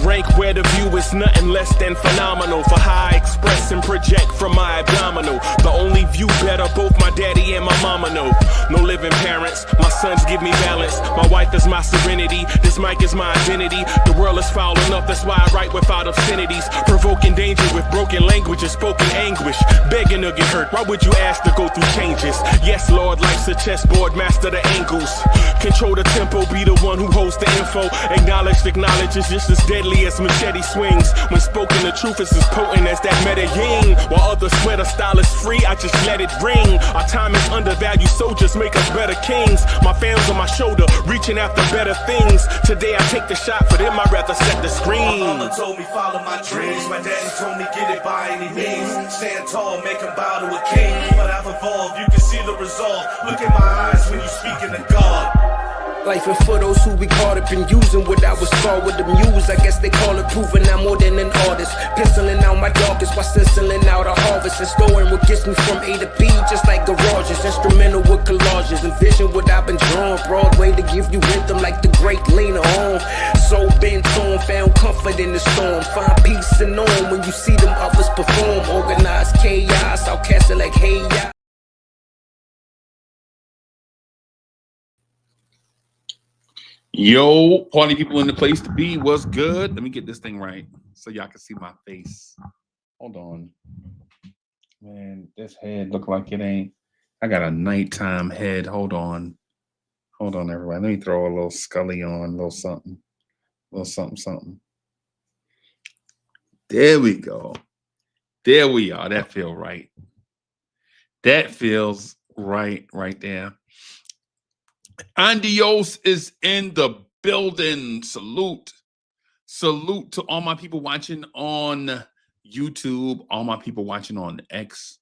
rank where the view is nothing less than phenomenal. For how I express and project from my abdominal. The only view better, both my daddy and my mama know. No living parents, my sons give me balance. My wife is my serenity, this mic is my identity. The world is foul enough, that's why I write without obscenities. Provoking danger with broken language and spoken anguish. Begging to get hurt, why would you ask to go through changes? Yes, Lord, life's a chessboard, master the angles. Control the tempo, be the one who holds the info. Acknowledged knowledge is just as deadly as machete swings. When spoken, the truth is as potent as that Medellin. While others swear the style is free, I just let it ring. Our time is undervalued, soldiers make us better kings. My fans on my shoulder, reaching after better things. Today I take the shot, for them I'd rather set the screen. My mama told me follow my dreams. My daddy told me get it by any means. Stand tall, make him bow to a king. But I've evolved, you can see the resolve. Look in my eyes when you speaking to God. Life and for those who we caught up in using what I was scarred with the muse. I guess they call it proving I'm more than an artist. Penciling out my darkest while stenciling out a harvest. And storing what gets me from A to B, just like garages. Instrumental with collages. Envision what I've been drawing. Broadway to give you rhythm like the great Lena Horne. So bent on, found comfort in the storm. Find peace and on when you see them others perform. Organized chaos, outcasted like hey ya. Yo, party people in the place to be. What's good? Let me get this thing right so y'all can see my face. Hold on. Man, this head look like it ain't. I got a nighttime head. Hold on. Hold on, everybody. Let me throw a little Scully on, a little something. A little something, something. There we go. There we are. That feels right. That feels right there. Andios is in the building. Salute to all my people watching on YouTube, all my people watching on X.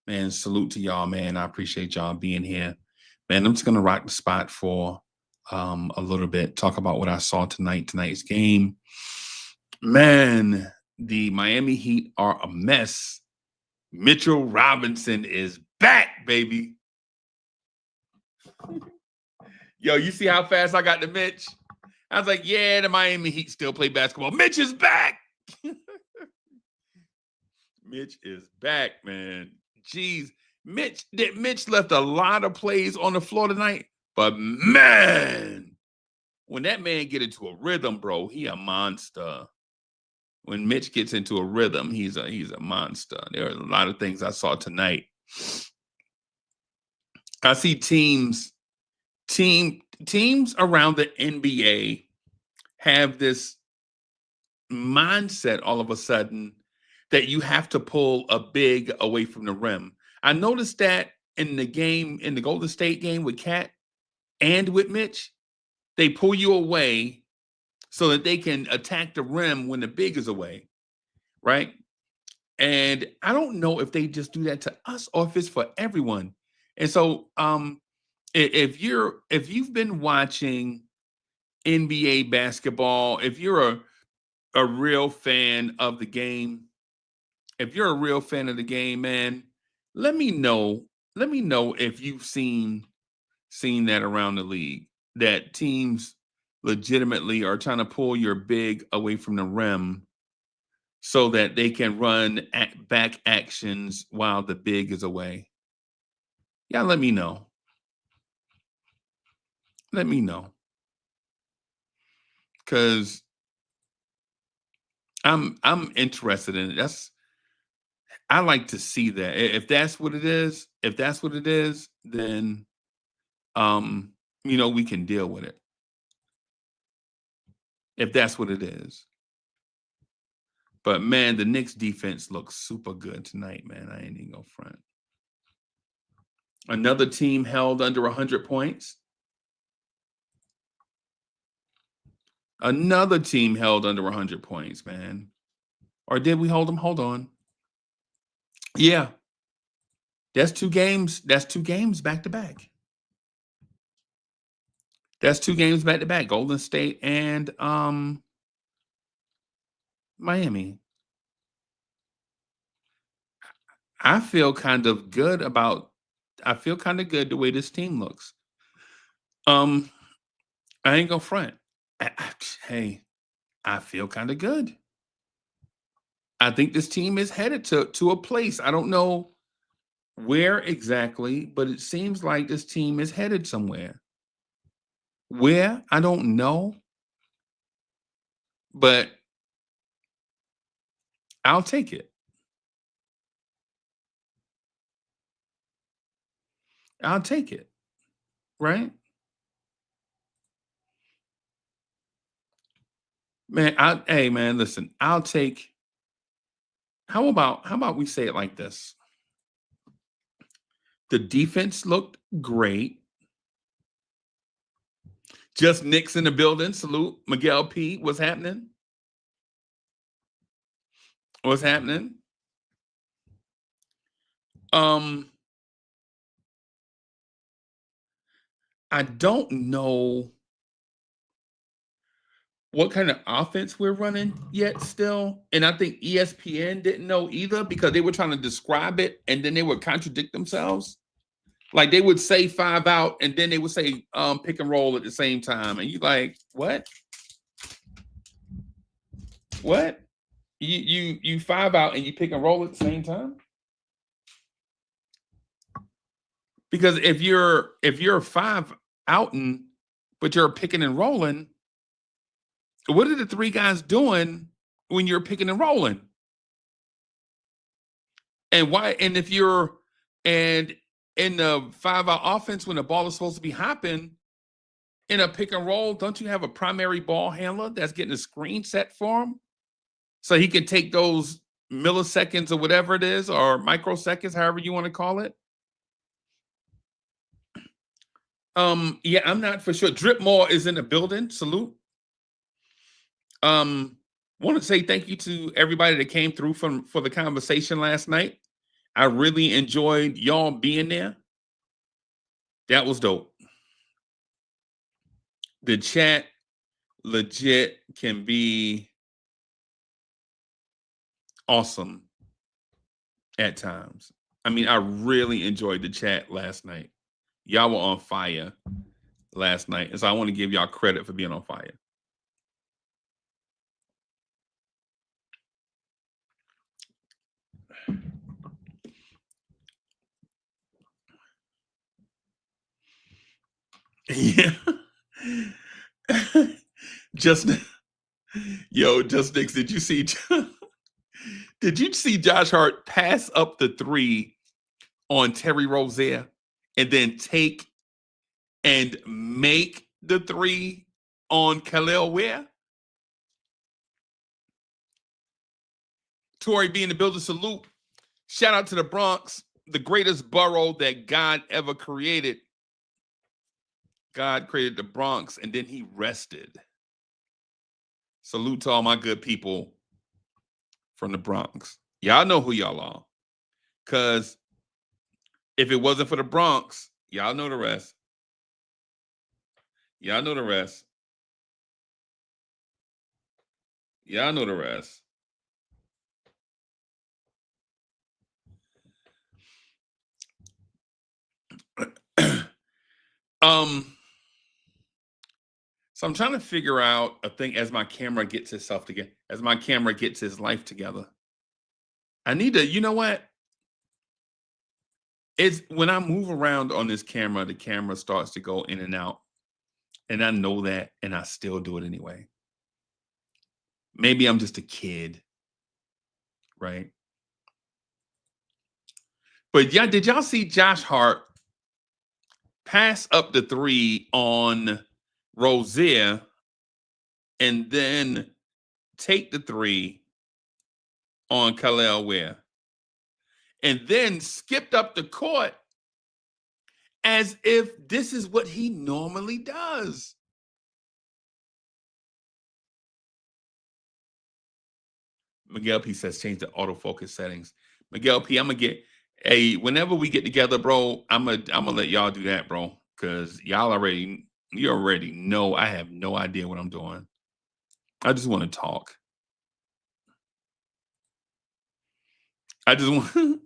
Man, salute to y'all, man. I appreciate y'all being here. Man, I'm just going to rock the spot for a little bit, talk about what I saw tonight's game. Man, the Miami Heat are a mess. Mitchell Robinson is back, baby. Yo, you see how fast I got to Mitch? I was like, yeah, the Miami Heat still play basketball. Mitch is back. Mitch is back, man. Jeez. Mitch left a lot of plays on the floor tonight. But, man, when that man get into a rhythm, bro, he a monster. When Mitch gets into a rhythm, he's a monster. There are a lot of things I saw tonight. I see teams around the NBA have this mindset all of a sudden that you have to pull a big away from the rim. I noticed that in the Golden State game with Cat and with Mitch, they pull you away so that they can attack the rim when the big is away, right? And I don't know if they just do that to us or if it's for everyone. And so, if you've been watching NBA basketball, if you're a real fan of the game, man, let me know if you've seen that around the league, that teams legitimately are trying to pull your big away from the rim so that they can run back actions while the big is away. Yeah, let me know. Let me know. Because I'm interested in it. I like to see that. If that's what it is, then we can deal with it. If that's what it is. But man, the Knicks defense looks super good tonight, man. I ain't even gonna front. Another team held under 100 points. Another team held under 100 points, man. Or did we hold them? Hold on. Yeah. That's two games. That's 2 games back to back. That's 2 games back to back. Golden State and Miami. I feel kind of good the way this team looks. I ain't gonna front. Hey, I feel kind of good. I think this team is headed to a place. I don't know where exactly, but it seems like this team is headed somewhere. Where? I don't know. But I'll take it. I'll take it. Right? Man, hey man, listen, I'll take. How about we say it like this? The defense looked great. Just Knicks in the building. Salute. Miguel P. What's happening? What's happening? I don't know what kind of offense we're running yet still. And I think ESPN didn't know either because they were trying to describe it and then they would contradict themselves. Like they would say 5 out and then they would say pick and roll at the same time. And you like, what? What? You 5 out and you pick and roll at the same time? Because if you're 5 outing, but you're picking and rolling, what are the 3 guys doing when you're picking and rolling? And why? And if you're in the 5-out offense when the ball is supposed to be hopping in a pick and roll, don't you have a primary ball handler that's getting a screen set for him so he can take those milliseconds or whatever it is, or microseconds, however you want to call it? Yeah, I'm not for sure. Dripmore is in the building. Salute. Want to say thank you to everybody that came through for the conversation last night. I really enjoyed y'all being there. That was dope. The chat legit can be awesome at times. I mean, I really enjoyed the chat last night. Y'all were on fire last night. And so I want to give y'all credit for being on fire. Yeah. Just Knicks, did you see Josh Hart pass up the 3 on Terry Rozier and then take and make the 3 on Khalil Ware? Tori B in the building, salute. Shout out to the Bronx, the greatest borough that God ever created. God created the Bronx and then he rested. Salute to all my good people from the Bronx. Y'all know who y'all are. Because if it wasn't for the Bronx, y'all know the rest. Y'all know the rest. Y'all know the rest. So I'm trying to figure out a thing as my camera gets itself together, as my camera gets his life together. I need to, you know what? It's when I move around on this camera, the camera starts to go in and out. And I know that, and I still do it anyway. Maybe I'm just a kid, right? But yeah, did y'all see Josh Hart pass up the 3 on Rozier and then take the 3 on Khalil Ware and then skipped up the court as if this is what he normally does? Miguel P says change the autofocus settings. Miguel P, I'm gonna get whenever we get together, bro, I'm gonna let y'all do that, bro, because you already know I have no idea what I'm doing. I just want to talk. I just want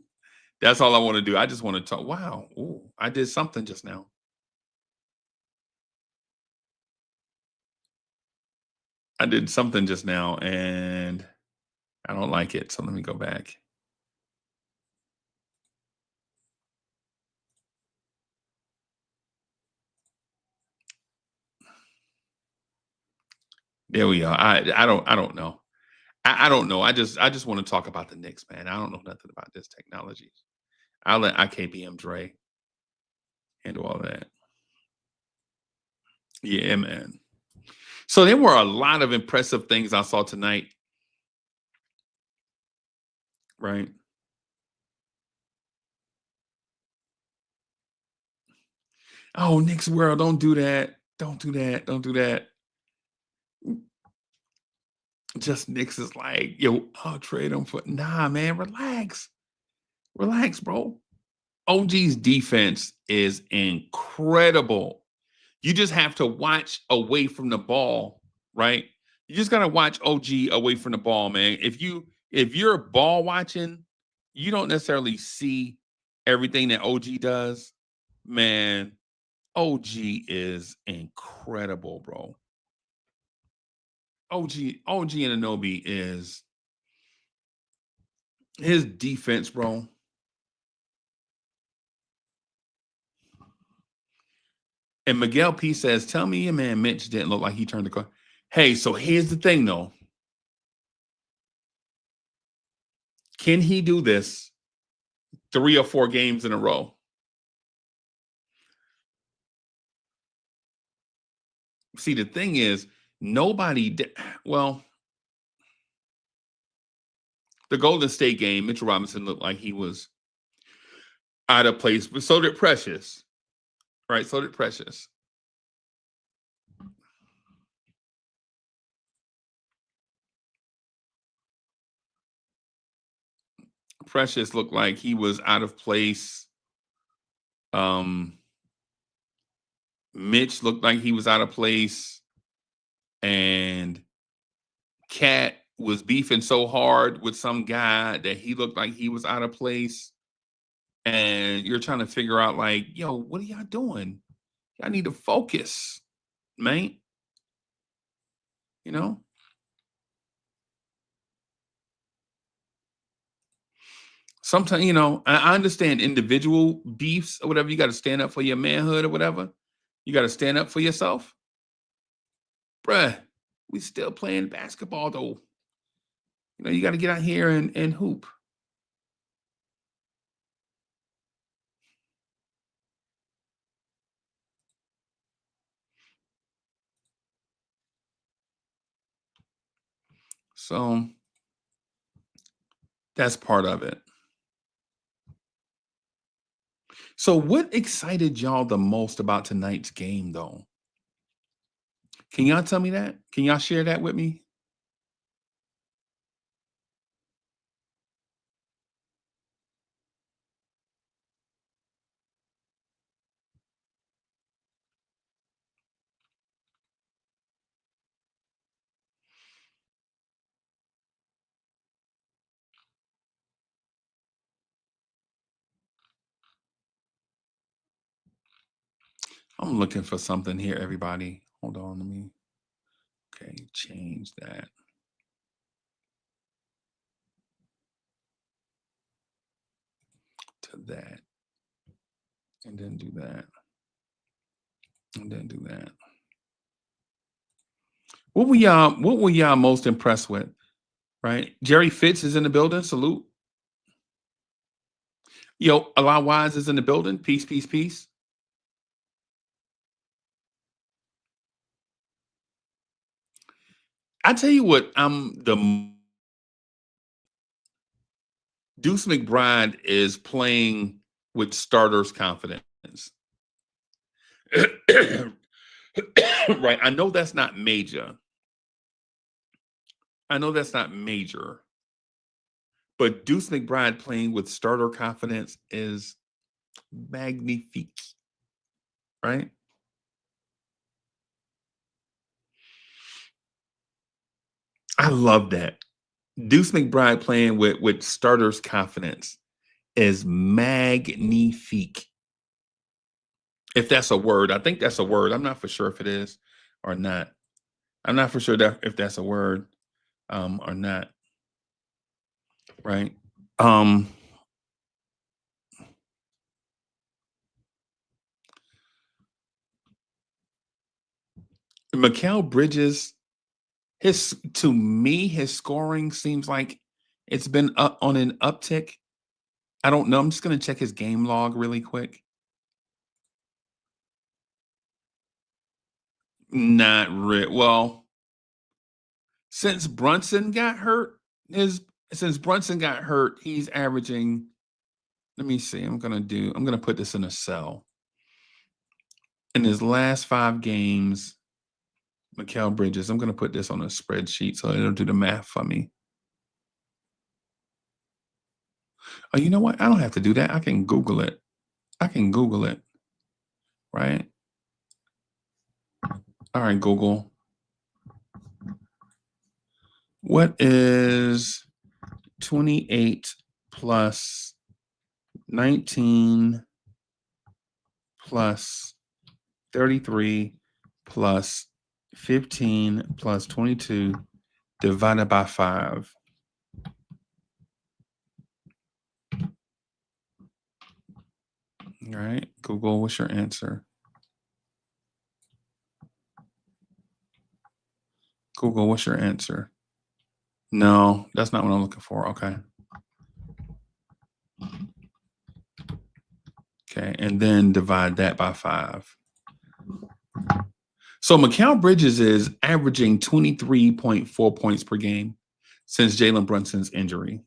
that's all I want to do. I just want to talk. Wow. Ooh, I did something just now. I did something just now and I don't like it. So let me go back. There we are. I don't know. I don't know. I just want to talk about the Knicks, man. I don't know nothing about this technology. I'll let IKBM Dre handle all that. Yeah, man. So there were a lot of impressive things I saw tonight. Right. Oh, Knicks world, don't do that. Don't do that. Don't do that. Just Knicks is like, yo, I'll trade them for. Nah, man, relax. Relax, bro. OG's defense is incredible. You just have to watch away from the ball, right? You just gotta watch OG away from the ball, man. If you're ball watching, you don't necessarily see everything that OG does. Man, OG is incredible, bro. OG Anunoby is his defense, bro. And Miguel P says, tell me your man Mitch didn't look like he turned the car. Hey, so here's the thing, though. Can he do this 3 or 4 games in a row? See, the thing is, nobody did. Well, the Golden State game, Mitchell Robinson looked like he was out of place, but so did Precious. Right? So did Precious. Precious looked like he was out of place. Mitch looked like he was out of place. And Cat was beefing so hard with some guy that he looked like he was out of place. And you're trying to figure out, like, yo, what are y'all doing? Y'all need to focus, man. You know? Sometimes, you know, I understand individual beefs or whatever. You got to stand up for your manhood or whatever. You got to stand up for yourself. Bruh, we still playing basketball, though. You know, you got to get out here and hoop. So that's part of it. So what excited y'all the most about tonight's game, though? Can y'all tell me that? Can y'all share that with me? I'm looking for something here, everybody. Hold on, let me. Okay, change that. To that. And then do that. And then do that. What were y'all most impressed with? Right? Jerry Fitz is in the building. Salute. Yo, Allah Wise is in the building. Peace, peace, peace. I tell you what, Deuce McBride is playing with starters' confidence. Right. I know that's not major. But Deuce McBride playing with starter confidence is magnifique. Right? I love that. Deuce McBride playing with starters' confidence is magnifique. If that's a word, I think that's a word. I'm not for sure if it is or not. I'm not for sure that if that's a word or not. Right. Mikal Bridges, to me, his scoring seems like it's been up on an uptick. I don't know. I'm just gonna check his game log really quick. Not really. Well, since Brunson got hurt, he's averaging. Let me see. I'm gonna put this in a cell. In his last 5 games, Mikal Bridges. I'm gonna put this on a spreadsheet so it'll do the math for me. Oh, you know what? I don't have to do that. I can Google it. Right? All right, Google. What is 28 plus 19 plus 33 plus 15 plus 22 divided by 5? All right, Google, what's your answer? Google, what's your answer? No, that's not what I'm looking for. Okay. Okay, and then divide that by 5. So Mikal Bridges is averaging 23.4 points per game since Jalen Brunson's injury.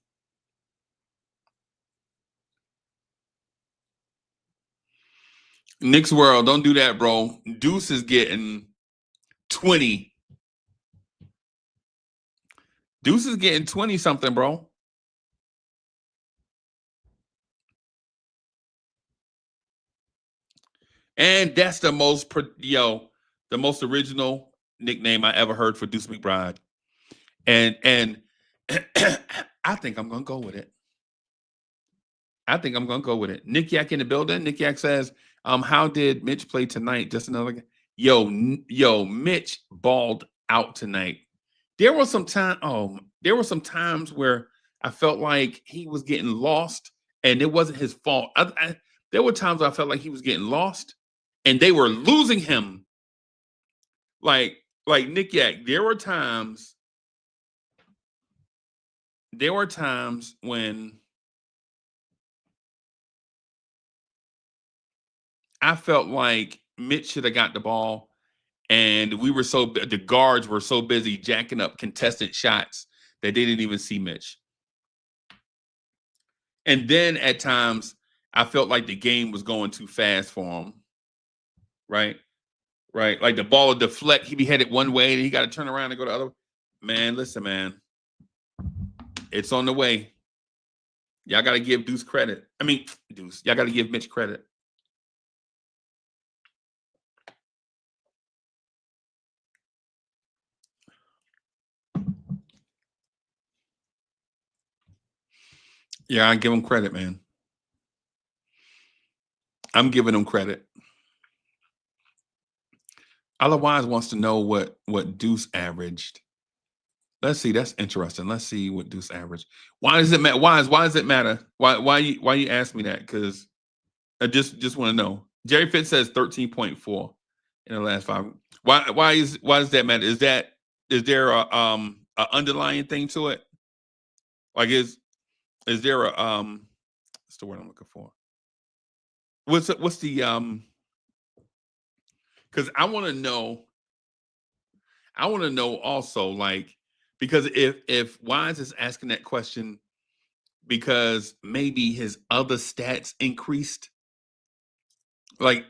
Knicks world, don't do that, bro. Deuce is getting 20. Deuce is getting 20 something, bro. And that's the most original nickname I ever heard for Deuce McBride. And I think I'm gonna go with it. Nick Yak in the building. Nick Yak says, how did Mitch play tonight? Just another Mitch balled out tonight. There were some times where I felt like he was getting lost, and it wasn't his fault. There were times I felt like he was getting lost, and they were losing him. Like Nick Yak, there were times when I felt like Mitch should have got the ball, and the guards were so busy jacking up contested shots that they didn't even see Mitch. And then at times, I felt like the game was going too fast for him. Right? Like the ball would deflect. He'd be headed one way, and he got to turn around and go the other way. Man, listen, man. It's on the way. Y'all got to give Deuce credit. Y'all got to give Mitch credit. Yeah, I give him credit, man. I'm giving him credit. Otherwise wants to know what Deuce averaged. Let's see. That's interesting. Let's see what Deuce averaged. Why does it matter? Why does it matter? Why you ask me that? Because I just want to know. Jerry Fitz says 13.4 in the last 5. Why does that matter? Is there a underlying thing to it? Like is there a what's the word I'm looking for? What's the because I want to know also, like, because if Wise is asking that question because maybe his other stats increased, like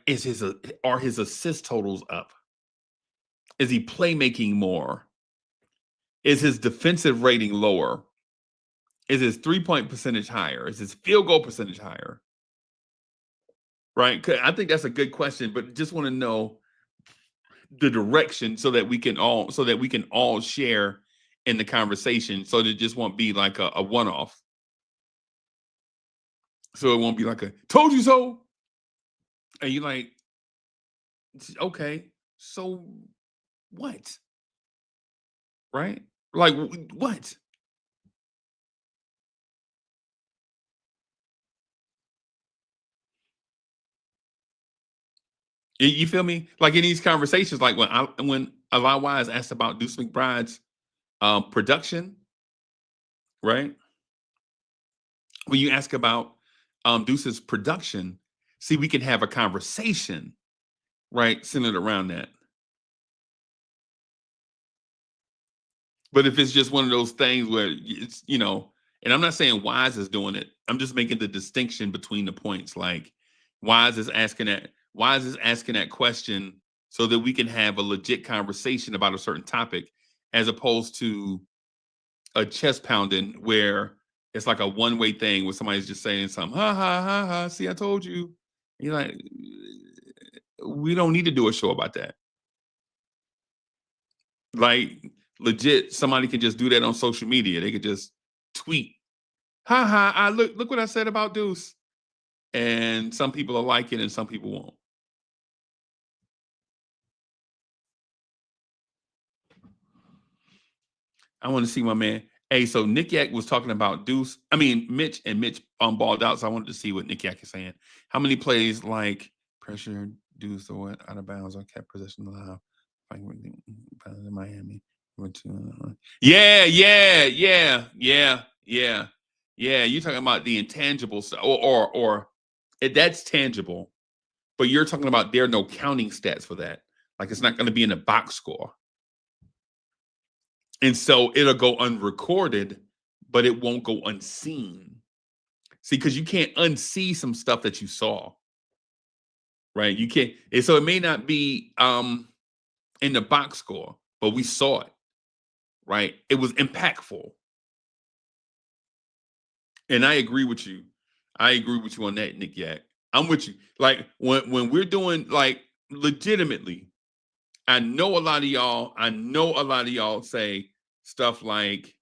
are his assist totals up? Is he playmaking more? Is his defensive rating lower? Is his 3-point percentage higher? Is his field goal percentage higher? Right? I think that's a good question, but just want to know the direction so that we can all share in the conversation, so that it just won't be like a one-off. So it won't be like a told you so. And you like, okay, so what? right? Like, what? You feel me? Like in these conversations, like when Allow Wise asked about Deuce McBride's production, right? When you ask about Deuce's production, see, we can have a conversation, right, centered around that. But if it's just one of those things where it's, and I'm not saying Wise is doing it, I'm just making the distinction between the points. Like Wise is asking that question so that we can have a legit conversation about a certain topic, as opposed to a chest pounding where it's like a one-way thing where somebody's just saying something, ha ha ha ha, see, I told you. And you're like, we don't need to do a show about that. Like legit, somebody can just do that on social media. They could just tweet, ha ha, look what I said about Deuce. And some people will like it and some people won't. I want to see my man. Hey, so Nick Yak was talking about Deuce. I mean, Mitch balled out. So I wanted to see what Nick Yak is saying. How many plays like pressure, Deuce, or what out of bounds or kept possession alive? Like in Miami. Yeah. You're talking about the intangible stuff, or that's tangible, but you're talking about there are no counting stats for that. Like it's not going to be in a box score. And so it'll go unrecorded, but it won't go unseen. See, because you can't unsee some stuff that you saw. Right? You can't. And so it may not be in the box score, but we saw it. Right? It was impactful. And I agree with you. I agree with you on that, Nick Yak. I'm with you. Like when we're doing like legitimately, I know a lot of y'all say stuff like,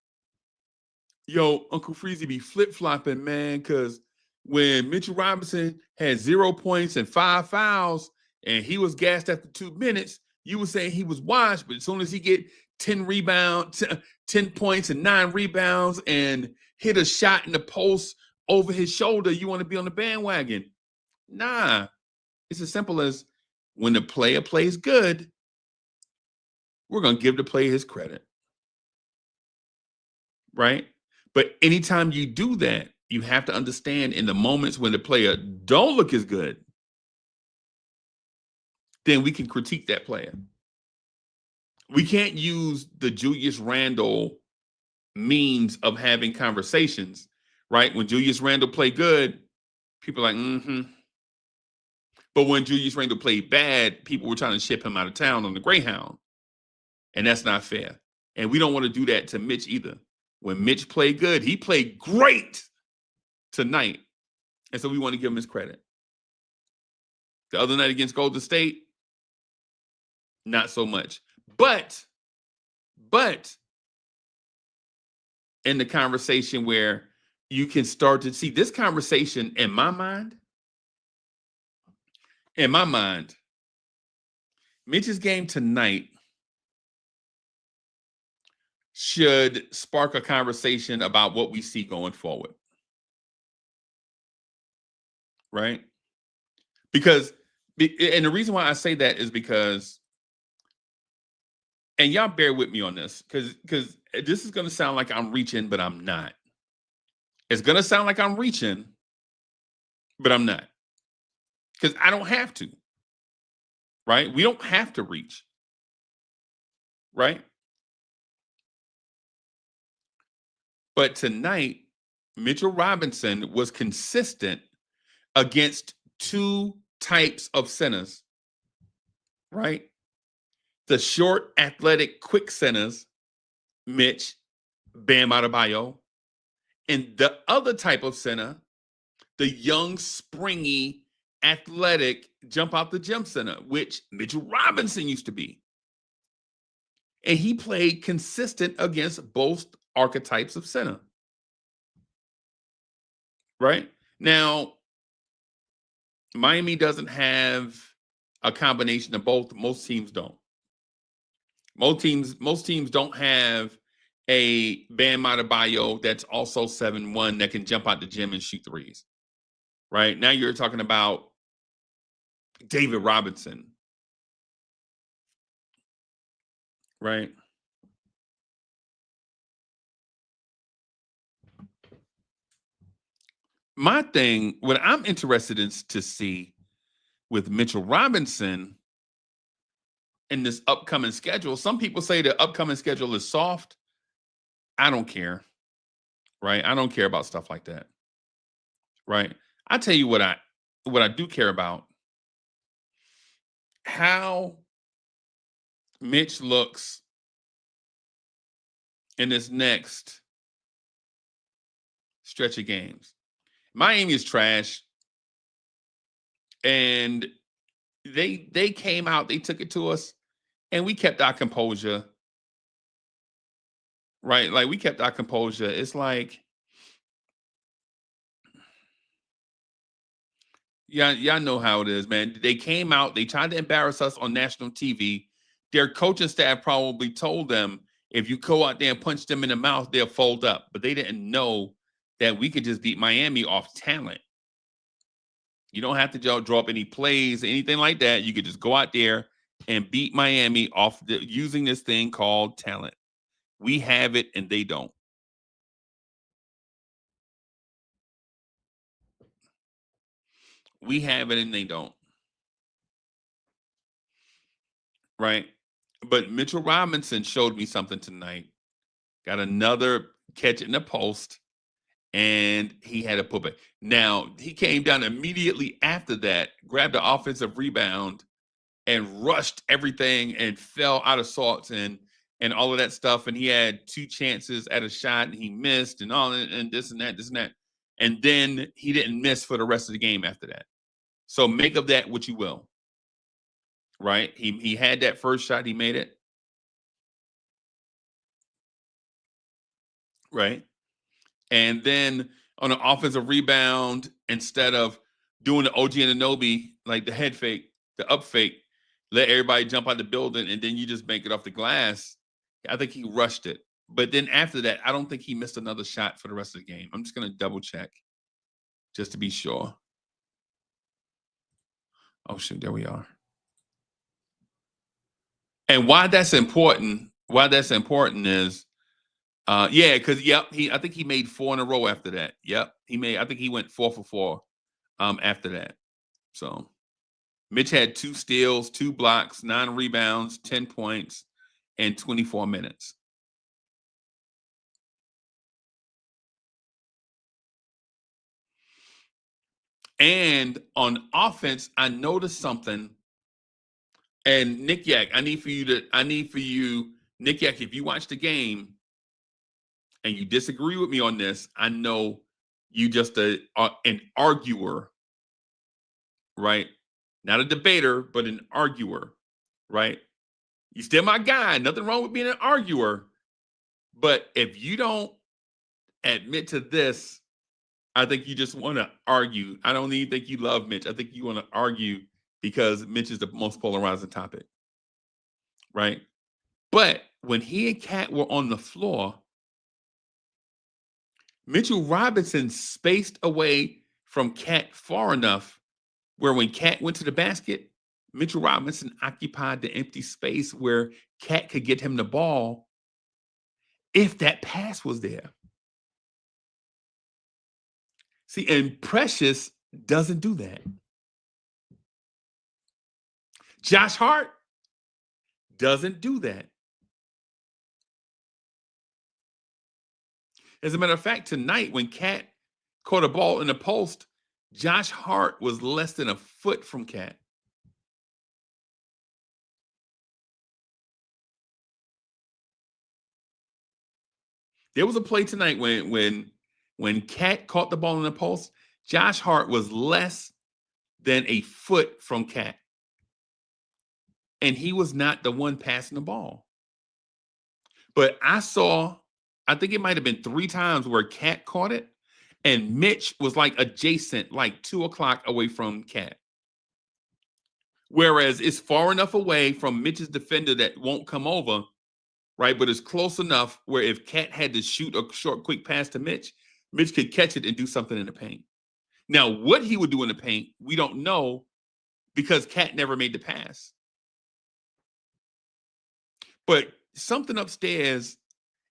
yo, Uncle Freezy be flip-flopping, man, because when Mitchell Robinson had 0 points and 5 fouls and he was gassed after 2 minutes, you were saying he was washed, but as soon as he get 10 rebounds, 10 points and 9 rebounds and hit a shot in the post over his shoulder, you want to be on the bandwagon. Nah, it's as simple as when the player plays good, we're going to give the player his credit. Right? But anytime you do that, you have to understand in the moments when the player don't look as good, then we can critique that player. We can't use the Julius Randle means of having conversations, right? When Julius Randle played good, people are like, mm-hmm. But when Julius Randle played bad, people were trying to ship him out of town on the Greyhound. And that's not fair. And we don't want to do that to Mitch either. When Mitch played good, he played great tonight. And so we want to give him his credit. The other night against Golden State, not so much. But in the conversation where you can start to see this conversation in my mind, Mitch's game tonight should spark a conversation about what we see going forward. Right? Because, and the reason why I say that is because, and y'all bear with me on this, because this is going to sound like I'm reaching, but I'm not. It's going to sound like I'm reaching, but I'm not. Because I don't have to. Right? We don't have to reach. Right? But tonight, Mitchell Robinson was consistent against 2 types of centers, right? The short, athletic, quick centers, Mitch, Bam Adebayo, and the other type of center, the young, springy, athletic, jump out the gym center, which Mitchell Robinson used to be. And he played consistent against both archetypes of center. Right? Now, Miami doesn't have a combination of both. Most teams don't. Most teams don't have a Bam Adebayo that's also 7'1" that can jump out the gym and shoot threes. Right? Now you're talking about David Robinson. Right? My thing, what I'm interested in to see with Mitchell Robinson in this upcoming schedule, some people say the upcoming schedule is soft. I don't care. Right? I don't care about stuff like that. Right? I tell you what I do care about. How Mitch looks in this next stretch of games. Miami is trash. And they came out, they took it to us, and we kept our composure. Right? Like, we kept our composure. It's like, yeah, y'all know how it is, man. They came out, they tried to embarrass us on national TV. Their coaching staff probably told them, if you go out there and punch them in the mouth, they'll fold up. But they didn't know that we could just beat Miami off talent. You don't have to draw up any plays, anything like that. You could just go out there and beat Miami off using this thing called talent. We have it and they don't. We have it and they don't. Right? But Mitchell Robinson showed me something tonight. Got another catch in the post, and he had a putback. Now, he came down immediately after that, grabbed the offensive rebound, and rushed everything and fell out of sorts and all of that stuff. And he had 2 chances at a shot, and he missed, and all and this and that. And then he didn't miss for the rest of the game after that. So make of that what you will. Right? He had that first shot, he made it. Right? And then on an offensive rebound, instead of doing the OG Anunoby, like the head fake, the up fake, let everybody jump out the building, and then you just bank it off the glass. I think he rushed it. But then after that, I don't think he missed another shot for the rest of the game. I'm just going to double check just to be sure. Oh, shoot, there we are. And why that's important is, yeah, because I think he made 4 in a row after that. Yep, I think he went 4 for 4 after that. So Mitch had 2 steals, 2 blocks, 9 rebounds, 10 points, and 24 minutes. And on offense, I noticed something. And Nick Yak, I need for you, Nick Yak, if you watch the game and you disagree with me on this, I know you just an arguer, right? Not a debater, but an arguer, right? You still my guy. Nothing wrong with being an arguer. But if you don't admit to this, I think you just want to argue. I don't even think you love Mitch. I think you want to argue because Mitch is the most polarizing topic, right? But when he and Cat were on the floor, Mitchell Robinson spaced away from Cat far enough where when Cat went to the basket, Mitchell Robinson occupied the empty space where Cat could get him the ball if that pass was there. See, and Precious doesn't do that. Josh Hart doesn't do that. As a matter of fact, tonight when Cat caught a ball in the post, Josh Hart was less than a foot from Cat. There was a play tonight when Cat caught the ball in the post, Josh Hart was less than a foot from Cat. And he was not the one passing the ball. But I think it might have been 3 times where Cat caught it, and Mitch was like adjacent, like 2 o'clock away from Cat. Whereas it's far enough away from Mitch's defender that won't come over, right? But it's close enough where if Cat had to shoot a short, quick pass to Mitch, Mitch could catch it and do something in the paint. Now, what he would do in the paint, we don't know because Cat never made the pass. But something upstairs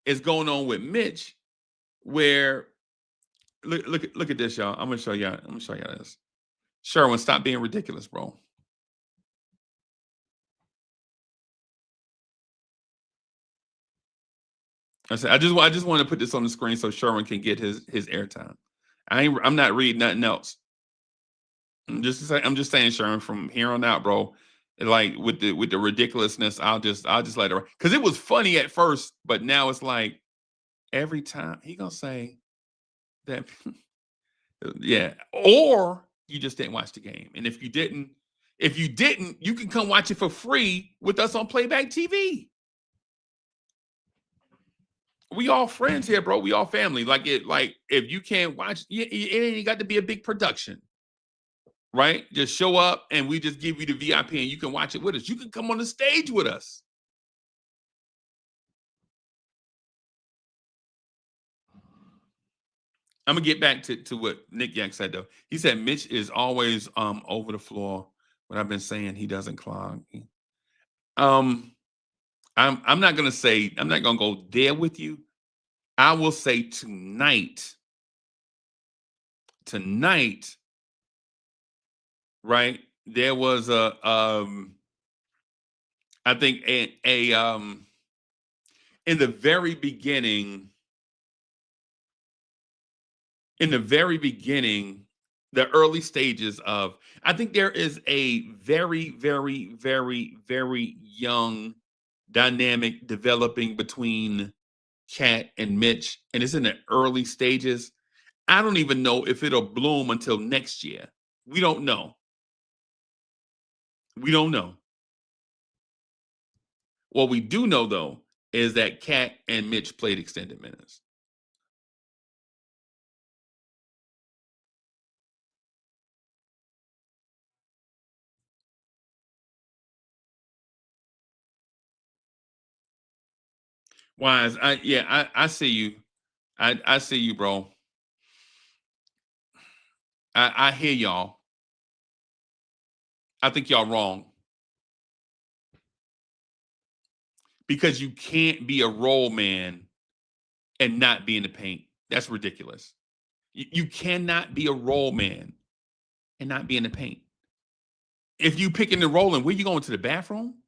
is going on with Mitch where look at this, y'all. I'm gonna show y'all this. Sherwin, stop being ridiculous, bro. I said I just want to put this on the screen so Sherwin can get his airtime. I'm not reading nothing else. I'm just saying, Sherwin, from here on out, bro. Like with the ridiculousness, I'll just let it, because it was funny at first, but now it's like every time he gonna say that, yeah. Or you just didn't watch the game, and if you didn't, you can come watch it for free with us on Playback TV. We all friends here, bro. We all family. Like if you can't watch, it ain't got to be a big production. Right? Just show up and we just give you the VIP and you can watch it with us. You can come on the stage with us. I'm going to get back to what Nick Yak said, though. He said Mitch is always over the floor. What I've been saying, he doesn't clog. I'm not going to go there with you. I will say tonight, right? There was I think in the very beginning, the early stages of, I think there is a very, very, very, very young dynamic developing between Cat and Mitch, and it's in the early stages. I don't even know if it'll bloom until next year. We don't know. What we do know, though, is that Cat and Mitch played extended minutes. Wise, I see you. I see you, bro. I hear y'all. I think y'all wrong. Because you can't be a role man and not be in the paint. That's ridiculous. You cannot be a role man and not be in the paint. If you picking the role, and where you going, to the bathroom?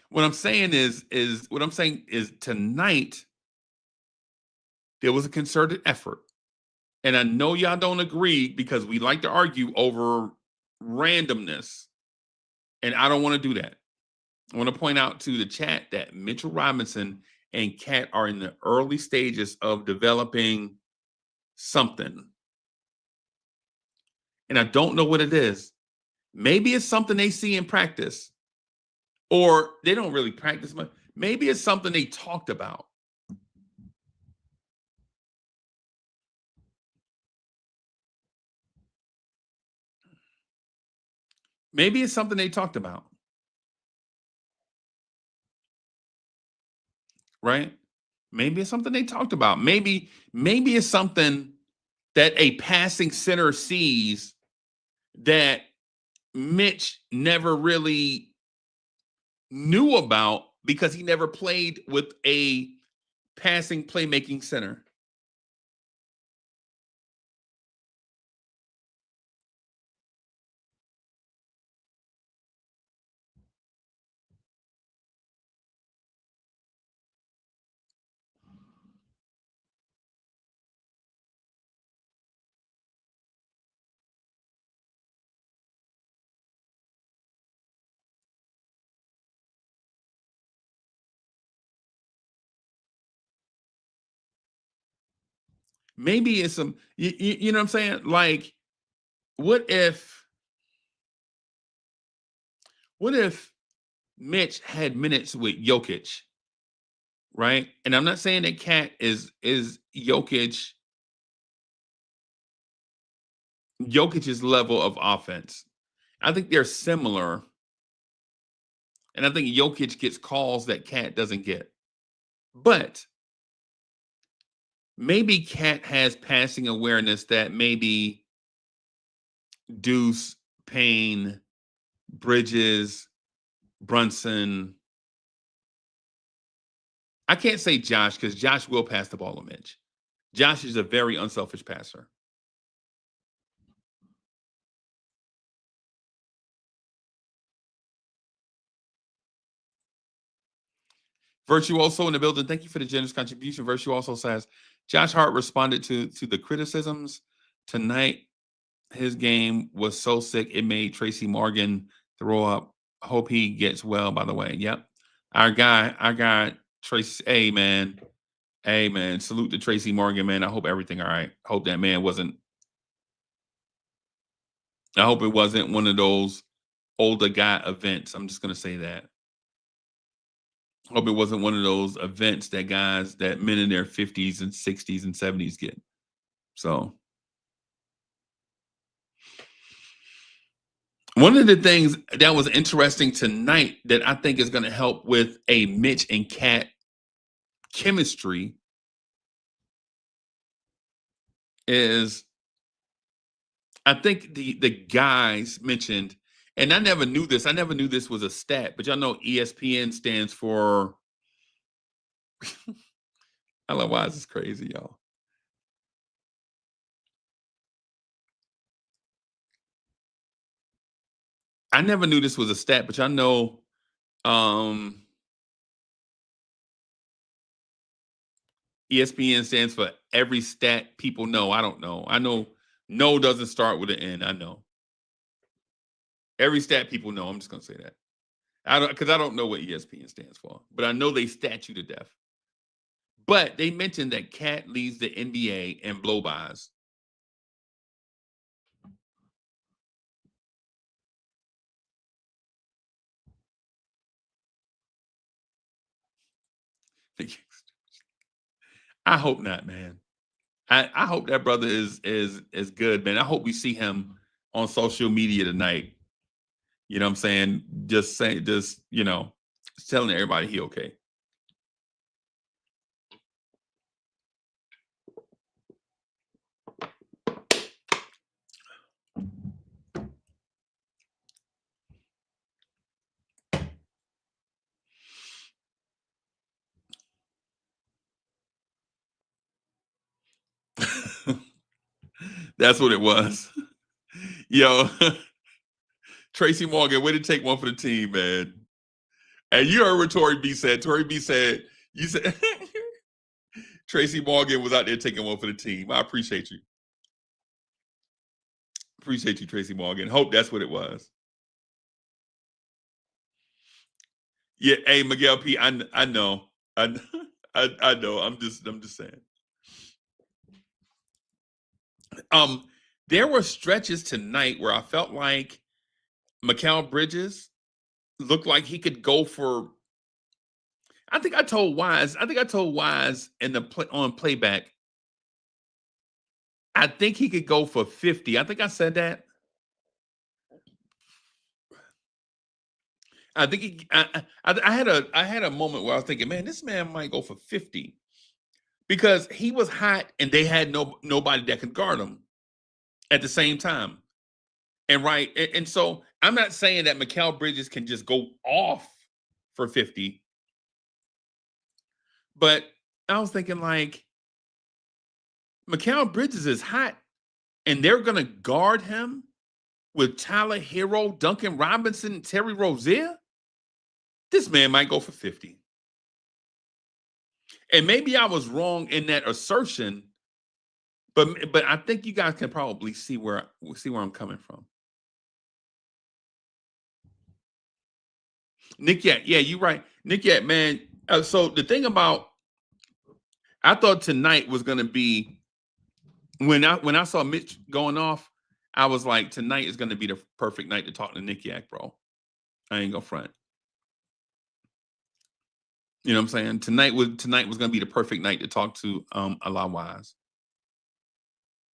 What I'm saying is tonight there was a concerted effort. And I know y'all don't agree because we like to argue over randomness. And I don't want to do that. I want to point out to the chat that Mitchell Robinson and Cat are in the early stages of developing something. And I don't know what it is. Maybe it's something they see in practice, or they don't really practice much. Maybe it's something they talked about. Maybe it's something they talked about. Right? Maybe it's something they talked about. Maybe it's something that a passing center sees that Mitch never really knew about because he never played with a passing playmaking center. Maybe it's some, you know what I'm saying? Like, what if Mitch had minutes with Jokic, right? And I'm not saying that Cat is Jokic Jokic's level of offense. I think they're similar. And I think Jokic gets calls that Cat doesn't get. But maybe Cat has passing awareness that maybe Deuce, Payne, Bridges, Brunson. I can't say Josh because Josh will pass the ball to Mitch. Josh is a very unselfish passer. Virtuoso in the building. Thank you for the generous contribution. Virtuoso says, Josh Hart responded to the criticisms tonight. His game was so sick, it made Tracy Morgan throw up. Hope he gets well, by the way. Yep. Our guy, Tracy. Hey, man. Hey, man. Salute to Tracy Morgan, man. I hope everything all right. Hope that man wasn't. I hope it wasn't one of those older guy events. I'm just going to say that. Hope it wasn't one of those events that men in their 50s and 60s and 70s get. So one of the things that was interesting tonight that I think is going to help with a Mitch and Cat chemistry is I think the guys mentioned, and I never knew this. I never knew this was a stat, but y'all know ESPN stands for. I don't know why this is crazy, y'all. I never knew this was a stat, but y'all know ESPN stands for every stat people know. I don't know. I know no doesn't start with an N. I know. Every stat people know. I'm just gonna say that. I don't know what ESPN stands for, but I know they stat you to death. But they mentioned that Cat leads the NBA in blow-bys. I hope not, man. I hope that brother is good, man. I hope we see him on social media tonight. You know what I'm saying? Just telling everybody he okay. That's what it was. Yo, Tracy Morgan, way to take one for the team, man. And you heard what Tori B said. Tori B said, you said Tracy Morgan was out there taking one for the team. I appreciate you. Appreciate you, Tracy Morgan. Hope that's what it was. Yeah, hey, Miguel P, I know. I know. I'm just saying. There were stretches tonight where I felt like McBride Bridges looked like he could go for. I think I told Wise in the on playback. I think he could go for 50. I think I said that. I think I had a moment where I was thinking, man, this man might go for 50 because he was hot and they had nobody that could guard him at the same time. And so I'm not saying that McBride Bridges can just go off for 50. But I was thinking like McBride Bridges is hot and they're going to guard him with Tyler Hero, Duncan Robinson, Terry Rozier. This man might go for 50. And maybe I was wrong in that assertion, but I think you guys can probably see where I'm coming from. Nick Yak, yeah, you're right. Nick Yak, man. So the thing about, I thought tonight was going to be, when I saw Mitch going off, I was like, tonight is going to be the perfect night to talk to Nick Yak, bro. I ain't gonna front. You know what I'm saying? Tonight was going to be the perfect night to talk to a lot Wise.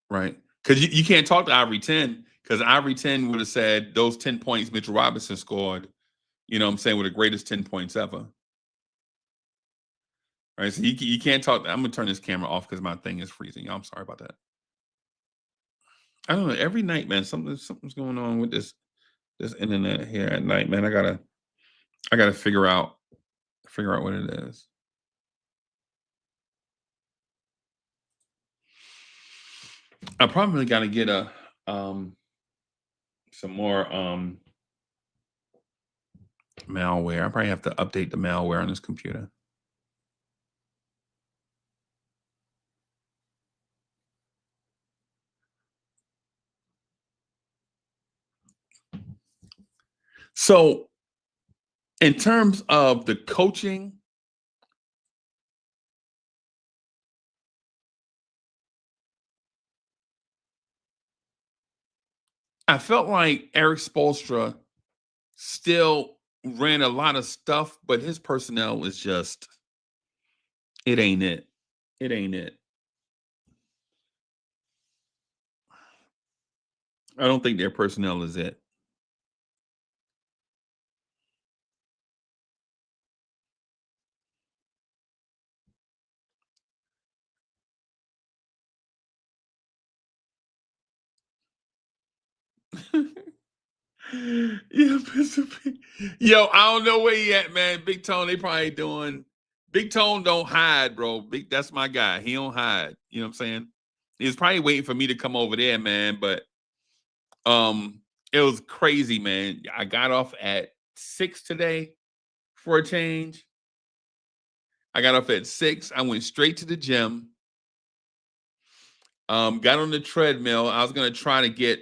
Right. Because you can't talk to Ivory 10, because Ivory 10 would have said those 10 points Mitchell Robinson scored, you know what I'm saying, were the greatest 10 points ever. Right? So you can't talk. I'm going to turn this camera off because my thing is freezing. I'm sorry about that. I don't know. Every night, man, something's going on with this internet here at night, man. I gotta figure out what it is. I probably got to get some more malware. I probably have to update the malware on this computer. So, in terms of the coaching, I felt like Eric Spoelstra still ran a lot of stuff, but his personnel is just, it ain't it. It ain't it. I don't think their personnel is it. Yeah, yo, I don't know where he at, man. Big Tone, they probably doing. Big Tone don't hide, bro. That's my guy. He don't hide. You know what I'm saying? He's probably waiting for me to come over there, man. But it was crazy, man. I got off at 6 today for a change. I got off at 6. I went straight to the gym. Got on the treadmill. I was gonna try to get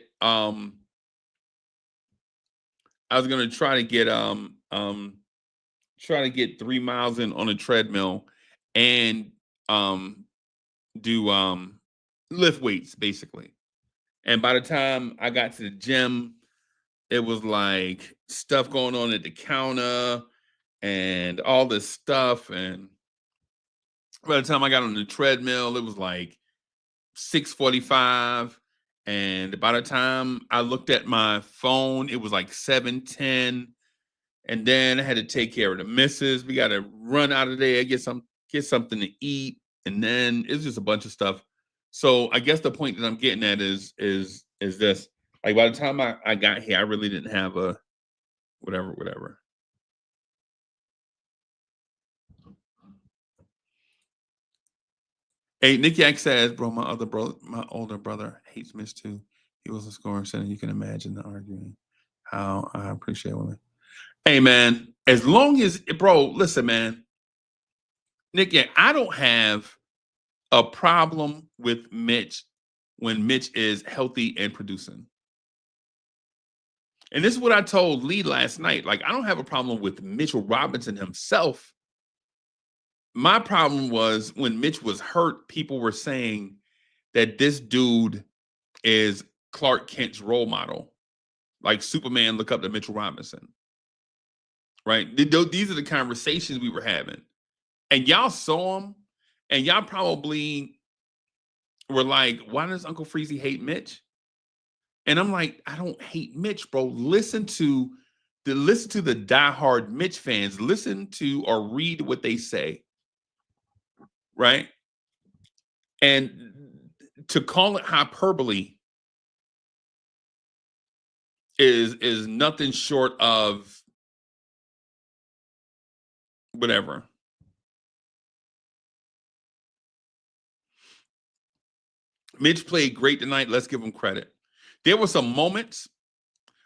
3 miles in on a treadmill and do lift weights basically. And by the time I got to the gym, it was like stuff going on at the counter and all this stuff. And by the time I got on the treadmill, it was like 6:45. And by the time I looked at my phone, it was like 7:10. And then I had to take care of the missus. We got to run out of there, get something to eat. And then it's just a bunch of stuff. So I guess the point that I'm getting at is this. Like by the time I got here, I really didn't have a whatever. Hey, Nick Yak says, bro, my older brother hates Mitch too. He was a scoring center. You can imagine the arguing. How I appreciate women. Hey, man, as long as, bro, listen, man. Nick Yak, I don't have a problem with Mitch when Mitch is healthy and producing. And this is what I told Lee last night. Like, I don't have a problem with Mitchell Robinson himself. My problem was when Mitch was hurt, people were saying that this dude is Clark Kent's role model. Like Superman, look up to Mitchell Robinson. Right? These are the conversations we were having. And y'all saw him, and y'all probably were like, why does Uncle Freezy hate Mitch? And I'm like, I don't hate Mitch, bro. Listen to the diehard Mitch fans. Listen to or read what they say. Right? And to call it hyperbole is nothing short of whatever. Mitch played great tonight. Let's give him credit. There were some moments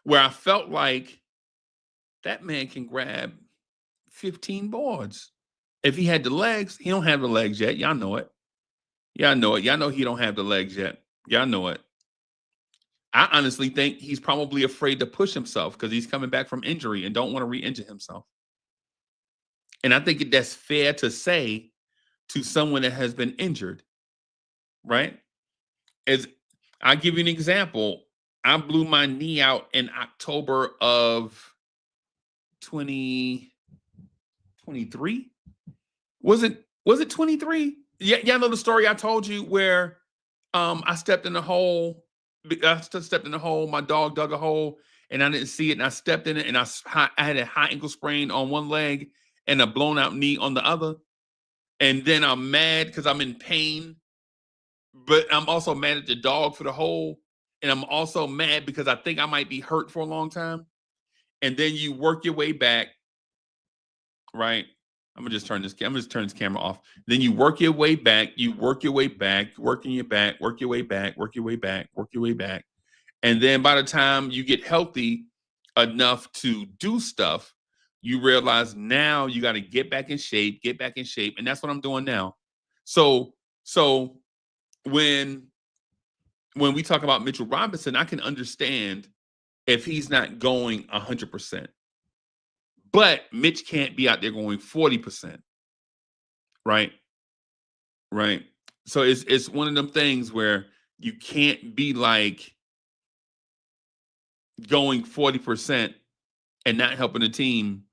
where I felt like that man can grab 15 boards. If he had the legs, he don't have the legs yet. Y'all know it. Y'all know it. Y'all know he don't have the legs yet. Y'all know it. I honestly think he's probably afraid to push himself because he's coming back from injury and don't want to re-injure himself. And I think that's fair to say to someone that has been injured, right? I'll give you an example. I blew my knee out in October of 2023. Was it 23? Yeah, y'all know the story I told you where I stepped in the hole I stepped in the hole. My dog dug a hole, and I didn't see it, and I stepped in it, and I had a high ankle sprain on one leg and a blown out knee on the other. And then I'm mad because I'm in pain, but I'm also mad at the dog for the hole, and I'm also mad because I think I might be hurt for a long time. And then you work your way back, right? I'm gonna just turn this camera off. Then you work your way back. You work your way back, working your back, work your way back, work your way back, work your way back. And then by the time you get healthy enough to do stuff, you realize now you got to get back in shape, and that's what I'm doing now. So when we talk about Mitchell Robinson, I can understand if he's not going 100%. But Mitch can't be out there going 40%. Right? Right. So it's one of them things where you can't be like going 40% and not helping the team,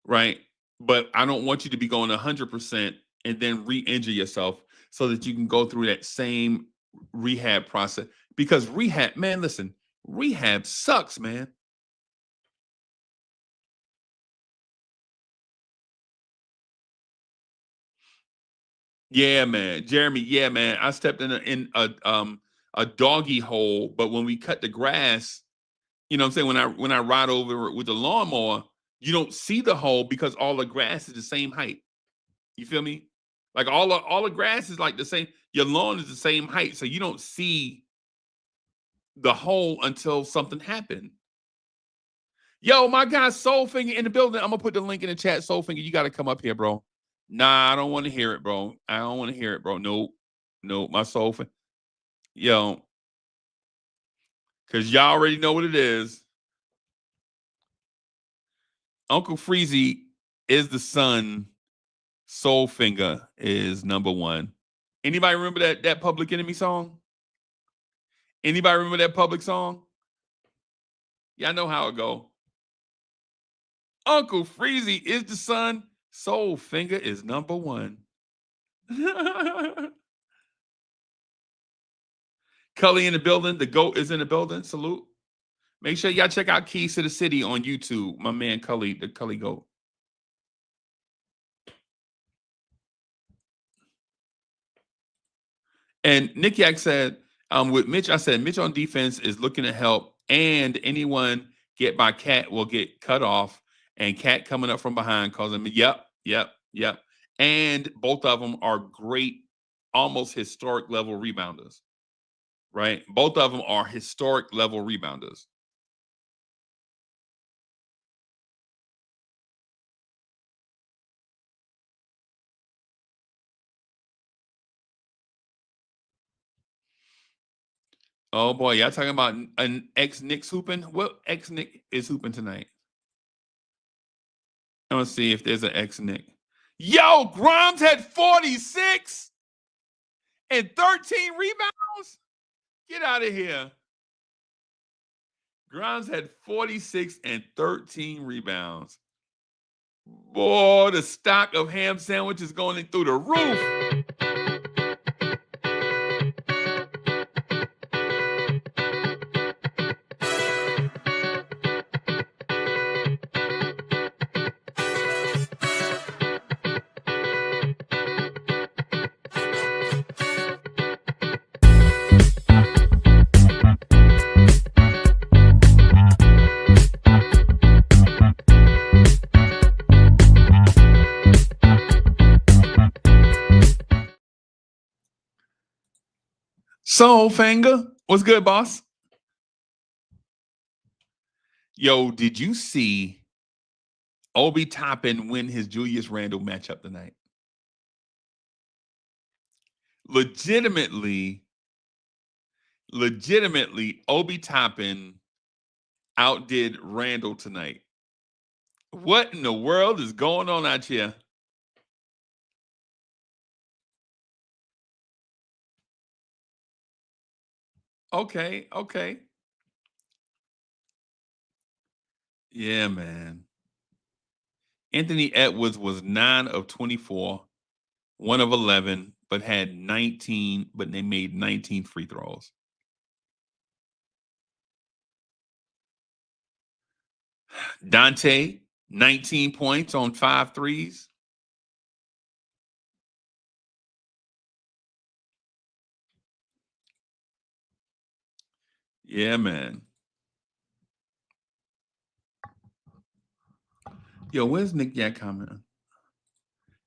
right? But I don't want you to be going 100% and then re-injure yourself so that you can go through that same rehab process. Because rehab, man, listen, rehab sucks, man. Yeah, man. Jeremy, yeah, man. I stepped in a doggy hole, but when we cut the grass, you know what I'm saying, when I ride over with the lawnmower, you don't see the hole because all the grass is the same height. You feel me? Like all the grass is like the same. Your lawn is the same height, so you don't see the hole until something happened. Yo, my guy Soulfinger in the building. I'm gonna put the link in the chat. Soulfinger, you got to come up here, bro. Nah, I don't want to hear it, bro. I don't want to hear it, bro. Nope. My Soulfinger. Yo, because y'all already know what it is. Uncle Freezy is the son. Soulfinger is number one. Anybody remember that Public Enemy song? Anybody remember that Public song? Y'all know how it go. Uncle Freezy is the son. Soulfinger is number one. Cully in the building. The GOAT is in the building. Salute. Make sure y'all check out Keys to the City on YouTube. My man Cully, the Cully GOAT. And Nick Yak said, with Mitch, I said, Mitch on defense is looking to help, and anyone get by Cat will get cut off, and Cat coming up from behind causing, yep. And both of them are great, almost historic level rebounders, right? Both of them are historic level rebounders. Oh boy, y'all talking about an ex-Knicks hooping? What ex-Knick is hooping tonight? I'm gonna see if there's an ex-Knick. Yo, Grimes had 46 and 13 rebounds. Get out of here. Grimes had 46 and 13 rebounds. Boy, the stock of ham sandwiches going through the roof. Soulfinger, what's good, boss? Yo, did you see Obi Toppin win his Julius Randle matchup tonight? Legitimately, Obi Toppin outdid Randle tonight. What in the world is going on out here? Okay. Yeah, man. Anthony Edwards was 9 of 24, 1 of 11, but had 19, but they made 19 free throws. Dante, 19 points on 5 threes. Yeah, man. Yo, where's Nick Yak comment?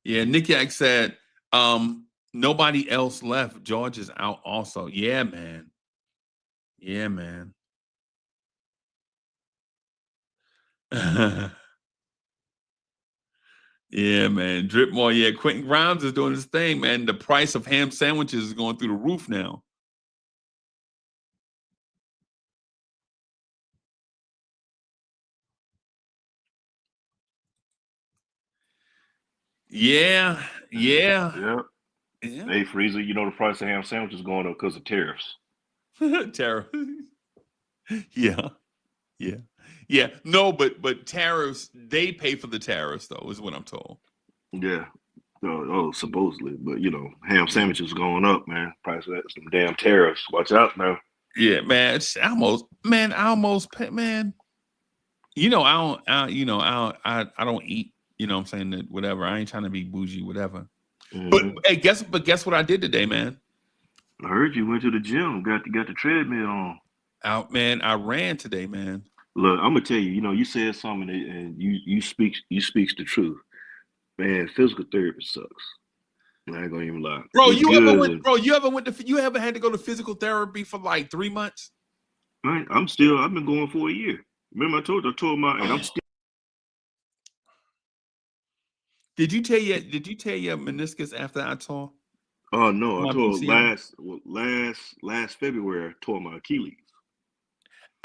Yeah, Nick Yak said, nobody else left. George is out also. Yeah, man. Yeah, man. Yeah, man. Drip more. Yeah, Quentin Grimes is doing his thing, man. The price of ham sandwiches is going through the roof now. Yeah, yeah. Yep. Yeah. Hey, Freezer, you know the price of ham sandwiches going up because of tariffs. Tariff. Yeah. Yeah. Yeah. No, but tariffs, they pay for the tariffs, though, is what I'm told. Yeah. Supposedly. But, you know, ham sandwiches going up, man. Price of that, some damn tariffs. Watch out now. Yeah, man. It's almost, man. You know, I don't eat, you know what I'm saying, that whatever. I ain't trying to be bougie, whatever. Mm-hmm. But hey, guess what I did today, man? I heard you went to the gym, got the treadmill on. Out, man. I ran today, man. Look, I'm gonna tell you, you know, you said something and you speaks the truth. Man, physical therapy sucks. I ain't gonna even lie. Bro, It's you ever good. had to go to physical therapy for like 3 months? I've been going for a year. Remember I told my and I'm still. Did you tear your meniscus after I tore? Oh no, I My tore PCL? last February. I tore my Achilles.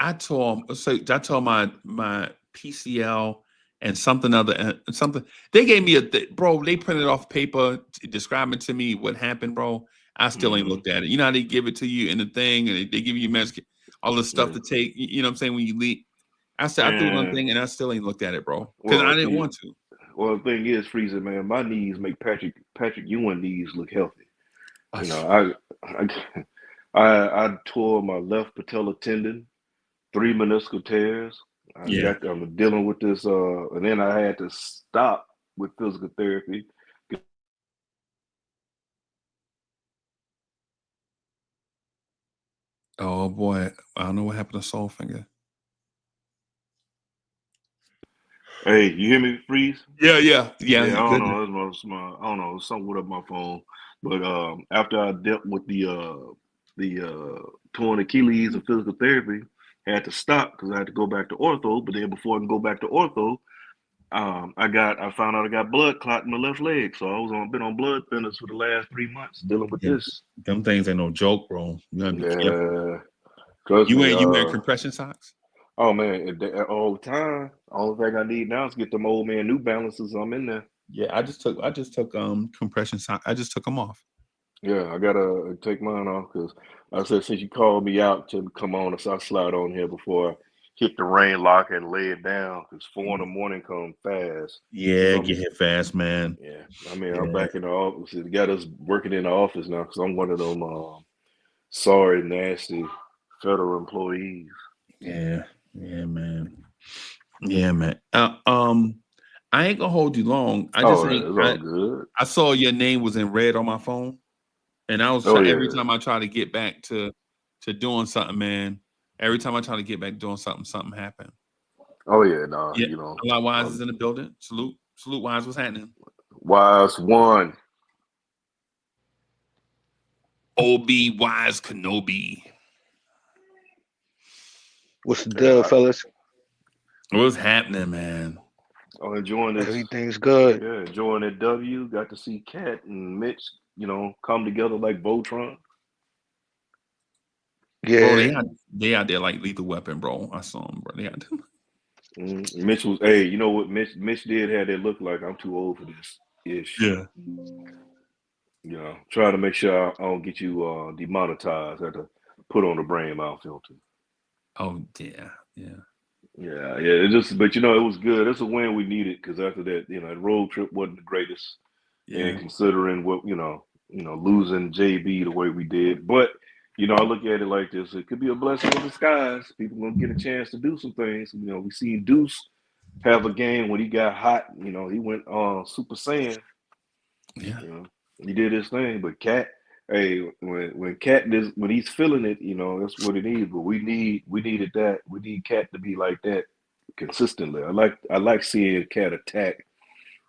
I tore my PCL and something other. They gave me bro. They printed off paper describing to me what happened, bro. I still ain't looked at it. You know how they give it to you in the thing, and they give you all the stuff to take. You know what I'm saying, when you leave. I said I threw one thing, and I still ain't looked at it, bro, because I didn't want to. Well, the thing is, Freezer, man, my knees make Patrick Ewing knees look healthy. You know, I tore my left patella tendon, 3 meniscal tears. I'm dealing with this, and then I had to stop with physical therapy. Oh boy, I don't know what happened to Soul Finger. Hey, you hear me, Freeze? Yeah. I don't know. I don't know. Something with my phone. But after I dealt with the torn Achilles and physical therapy, I had to stop because I had to go back to ortho. But then before I can go back to ortho, I found out I got blood clot in my left leg. So I was been on blood thinners for the last 3 months dealing with this. Them things ain't no joke, bro. You gotta be careful. Trust me, You wearing compression socks? Oh man, all the time. Only thing I need now is get them old man New Balances. I'm in there. Yeah, I just took compression socks. I just took them off. Yeah, I gotta take mine off because I said since you called me out to come on, so I slide on here before I hit the rain locker and lay it down because 4 in the morning come fast. Yeah, get hit fast, man. Yeah, I mean I'm back in the office. They got us working in the office now because I'm one of them sorry, nasty federal employees. Yeah, man. I ain't gonna hold you long. It's all good. I saw your name was in red on my phone, and I was every time I try to get back to doing something, man. Every time I try to get back doing something happened. Oh yeah, nah, yeah. You know. A lot of Wise is in the building. Salute, Wise. What's happening? Wise one. Obi Wise Kenobi. What's the deal, fellas? What's happening, man? Oh, enjoying this. Everything's good. Yeah, enjoying that W. Got to see Cat and Mitch, you know, come together like Voltron. Yeah, bro, they out there like Lethal Weapon, bro. I saw them, bro. They out there. Mitch was, hey, you know what? Mitch did have that look like I'm too old for this ish. Yeah. You know, trying to make sure I don't get you demonetized. I had to put on the brain mouth filter. Oh yeah. It just, but you know, it was good. It's a win we needed because after that, you know, the road trip wasn't the greatest. Yeah. And considering what you know, losing JB the way we did, but you know, I look at it like this: it could be a blessing in disguise. People gonna get a chance to do some things. You know, we seen Deuce have a game when he got hot. You know, he went Super Saiyan. Yeah. You know, he did his thing. But Cat, hey, when Cat does, when he's feeling it, you know, that's what it needs. But we needed that. We need Cat to be like that consistently. I like seeing Cat attack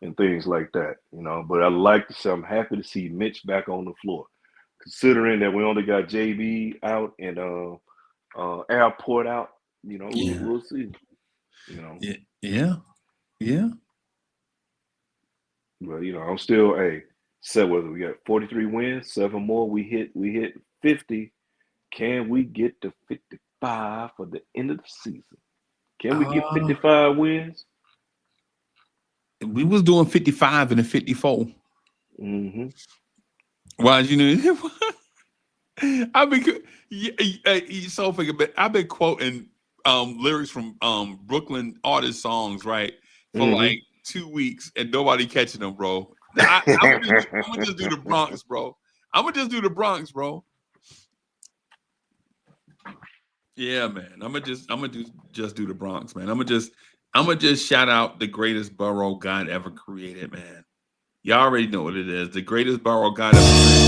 and things like that. You know, but I like to see. I'm happy to see Mitch back on the floor, considering that we only got JB out and Airport out. You know, Yeah. we'll see. You know, Yeah. but you know, I'm still said whether we got 43 wins, 7 more, we hit 50. Can we get to 55 for the end of the season? Can we get 55 wins? We was doing 55 and a 54. Mm-hmm. Why, you know, I've been so figure, but I've been quoting lyrics from Brooklyn artist songs, right, for like 2 weeks, and nobody catching them, bro. I'm gonna just do the Bronx, bro. I'm gonna just do the Bronx, bro. Yeah, man. I'm gonna just do the Bronx, man. I'm gonna just shout out the greatest borough God ever created, man. Y'all already know what it is. The greatest borough God ever created.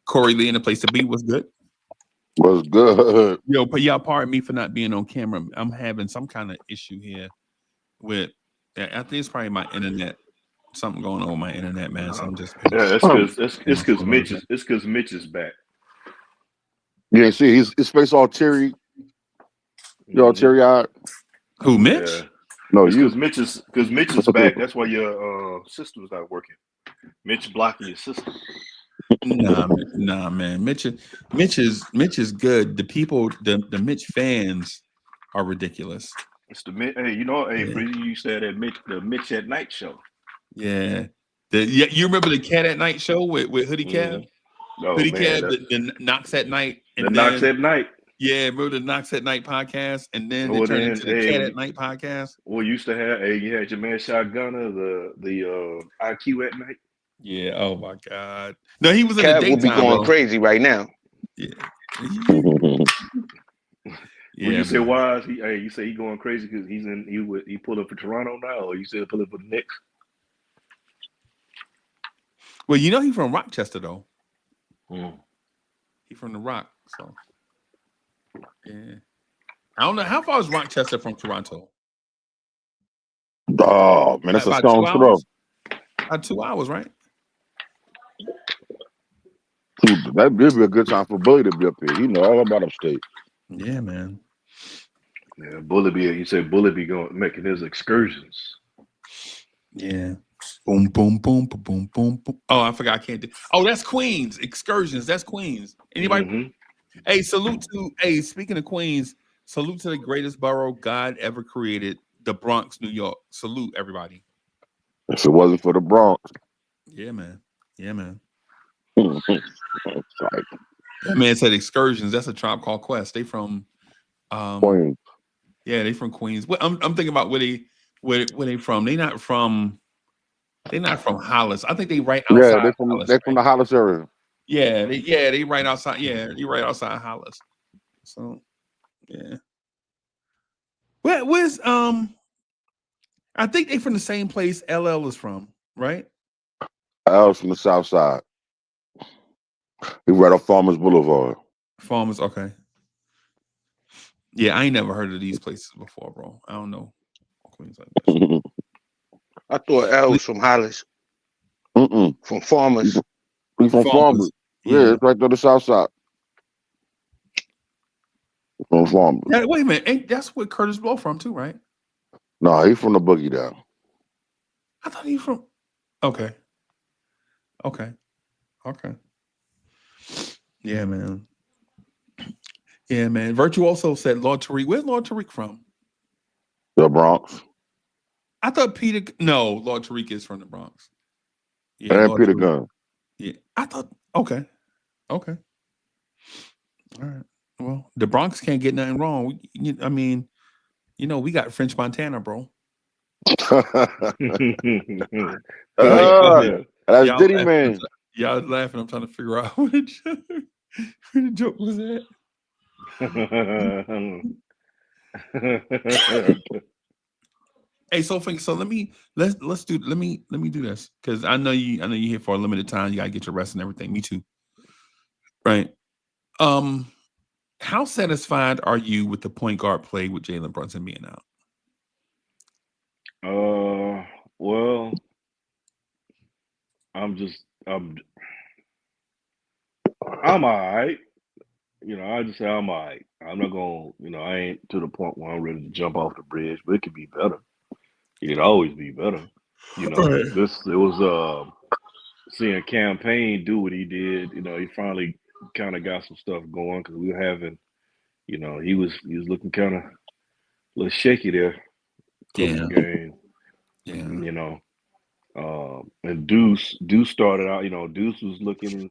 Corey Lee in the place to be was good. Was good. Yo, but y'all pardon me for not being on camera. I'm having some kind of issue here with. I think it's probably my internet. Something going on with my internet, man. So I'm just. Yeah, it's because Mitch is back. Yeah, see, his face all teary. Y'all teary eyed. Who, Mitch? Yeah. No, because Mitch is back. That's why your system's not working. Mitch blocking your system. Nah, man. Mitch is good. The people, the Mitch fans are ridiculous. It's the Mitch. Hey, you know, Brady, you used to have the Mitch at Night show. Yeah. You remember the Cat at Night show with Hoodie Cab? Oh, Hoodie man, Cab, the Knocks at Night. And the Knocks at Night. Yeah, remember the Knocks at Night podcast? And then it turned into the Cat at Night podcast. Well, you used to have you had your man Shotgunner, the IQ at Night. Yeah, oh my God. No, he was in Cat the will daytime. be going crazy right now. Yeah. When you say why you say he going crazy because he pulled up for Toronto now, or you said pull up for the Knicks? Well, you know he's from Rochester though. Mm. He's from the Rock, so yeah. I don't know how far is Rochester from Toronto. Oh man, that's a stone's throw. 2 hours, right? That'd be a good time for Bully to be up here. You know all about upstate. Yeah, man. Yeah, Bully be. You said Bully be making his excursions. Yeah. Boom, boom, boom, boom, boom, boom, boom. Oh, I forgot. I can't do. Oh, that's Queens excursions. That's Queens. Anybody? Mm-hmm. Hey, salute to. Hey, speaking of Queens, salute to the greatest borough God ever created, the Bronx, New York. Salute everybody. If it wasn't for the Bronx. Yeah, man. Yeah, man. Like, That man said excursions. That's a Tribe Called Quest. They from Queens. Yeah, they from Queens. Well, I'm thinking about where they from. They not from Hollis. I think they right outside. Yeah, they're from the Hollis area. Yeah, they right outside. Yeah, they right outside Hollis. So yeah. Where's I think they from the same place LL is from, right? LL's from the south side. He right off Farmers Boulevard. Farmers, okay. Yeah, I ain't never heard of these places before, bro. I don't know Queens like this. I thought L was from Hollis. From Farmers. He's from Farmers. Yeah, it's right there on the south side. From Farmers. Yeah, wait a minute. That's where Curtis Blow from too, right? No, he's from the Boogie Down. I thought he from. Okay. Yeah, man. Yeah, man. Virtuoso said Lord Tariq. Where's Lord Tariq from? The Bronx. I thought Peter. No, Lord Tariq is from the Bronx. Yeah, and Peter Gunn. Yeah, I thought. Okay. All right. Well, the Bronx can't get nothing wrong. I mean, we got French Montana, bro. That's Y'all Diddy laughing. man. Y'all laughing. I'm trying to figure out where the joke was at. Hey, so let me do this because I know you here for a limited time. You gotta get your rest and everything. Me too. Right. How satisfied are you with the point guard play with Jalen Brunson being out? Well, I'm all right. I just say I'm all right. I'm not gonna, I ain't to the point where I'm ready to jump off the bridge, but it could be better. It could always be better. Right. It was seeing Campaign do what he did. He finally kind of got some stuff going because we were having, he was looking kind of a little shaky there, couple Yeah. of games. Yeah. And Deuce started out. Deuce was looking.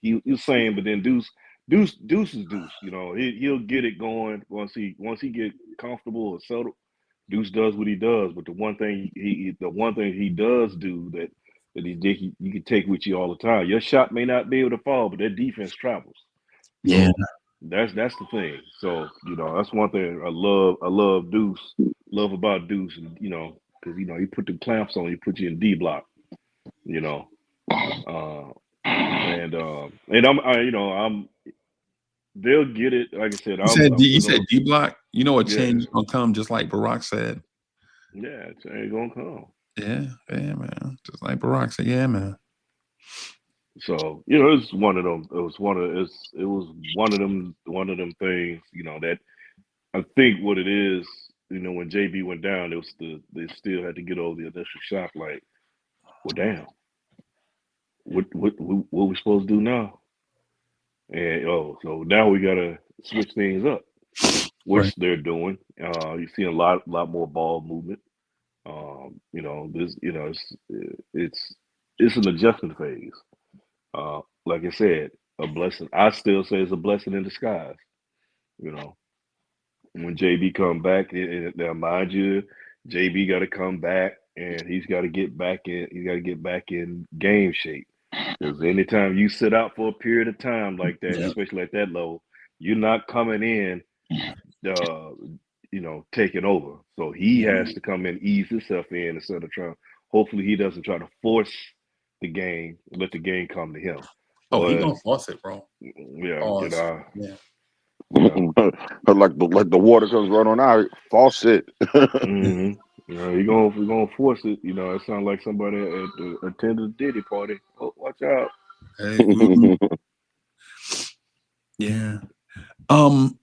He was saying, but then Deuce is Deuce. He'll get it going once he get comfortable or settled. Deuce does what he does, but the one thing he does do that you can take with you all the time. Your shot may not be able to fall, but that defense travels. Yeah. So that's the thing. So that's one thing I love Deuce. Love about Deuce, because he put the clamps on, he put you in D block. I'm they'll get it. Like I said, You said D block. A change is gonna come, just like Barack said. Yeah, it's gonna come. Yeah, man. Just like Barack said, yeah, man. So it's one of them. It was one of them things. That I think what it is. When JB went down, they still had to get over the initial shock. Like, well, damn, what we supposed to do now? And so now we gotta switch things up, which they're doing. You see a lot more ball movement. It's an adjustment phase. Like I said, a blessing. I still say it's a blessing in disguise. When JB come back, now mind you, JB got to come back and he's got to get back in. He's got to get back in game shape. Because anytime you sit out for a period of time like that, especially at that level, you're not coming in, taking over. So he has to come in, ease himself in instead of trying. Hopefully, he doesn't try to force the game, let the game come to him. Oh, he gonna force it, bro. Yeah, like the water comes right on out. Faucet. Mm-hmm. We're gonna force it. It sounds like somebody attended a Diddy party. Oh, watch out. Hey, yeah. I'm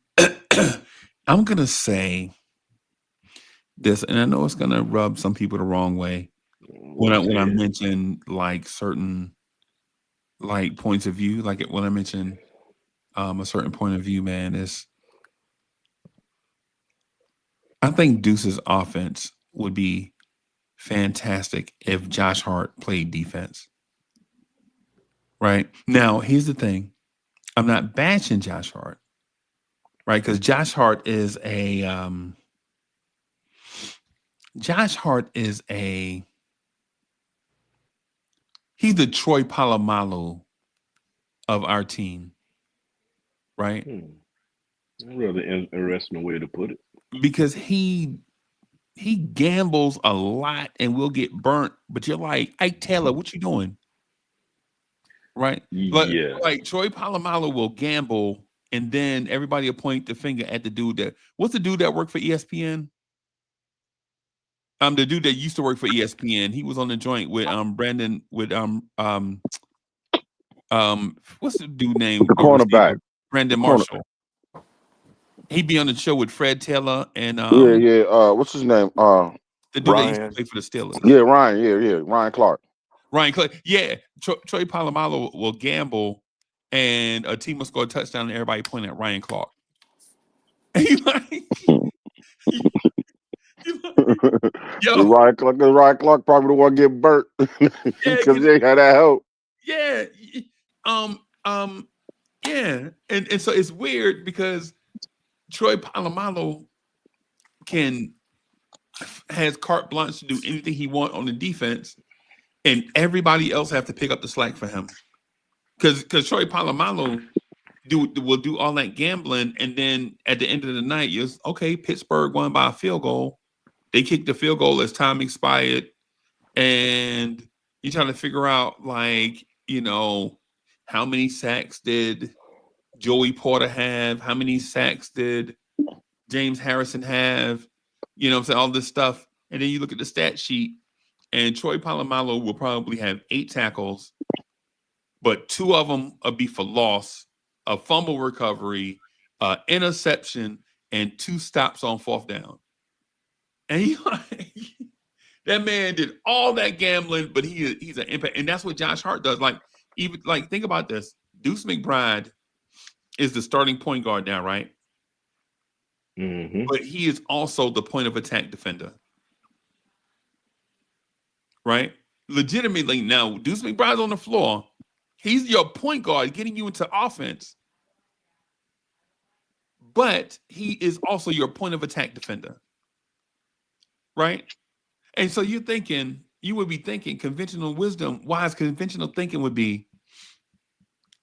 gonna say this, and I know it's gonna rub some people the wrong way when I mention like certain like points of view. Like when I mention a certain point of view, man, is I think Deuce's offense would be fantastic if Josh Hart played defense. Right now, here's the thing: I'm not bashing Josh Hart, right? Because Josh Hart is he's the Troy Polamalu of our team, right? Rather interesting way to put it. Because he gambles a lot and will get burnt, but you're like, Ike Taylor, what you doing? Right? Like Troy Polamalu will gamble, and then everybody will point the finger at the dude what's the dude that worked for ESPN? The dude that used to work for ESPN. He was on the joint with Brandon with what's the dude name? The cornerback. Brandon Marshall. He'd be on the show with Fred Taylor and what's his name? The dude Ryan. that used to play for the Steelers. Yeah, Ryan. Ryan Clark. Ryan Clark. Yeah, Troy Polamalu will gamble, and a team will score a touchdown, and everybody pointing at Ryan Clark. And he's like, Ryan Clark probably the one get burnt because they had that help. Yeah. Yeah, and so it's weird because Troy Polamalu has carte blanche to do anything he wants on the defense, and everybody else have to pick up the slack for him. Because Troy Polamalu will do all that gambling, and then at the end of the night, you're okay. Pittsburgh won by a field goal. They kicked the field goal as time expired, and you're trying to figure out, like, how many sacks did Joey Porter have? How many sacks did James Harrison have? You know what I'm saying? All this stuff. And then you look at the stat sheet, and Troy Polamalu will probably have 8 tackles, but 2 of them will be for loss, a fumble recovery, interception, and 2 stops on 4th down. And that man did all that gambling, but he's an impact. And that's what Josh Hart does. Think about this. Deuce McBride is the starting point guard now, right? Mm-hmm. But he is also the point of attack defender. Right? Legitimately, now, Deuce McBride's on the floor. He's your point guard getting you into offense. But he is also your point of attack defender. Right? And so you would be thinking conventional wisdom, wise conventional thinking would be,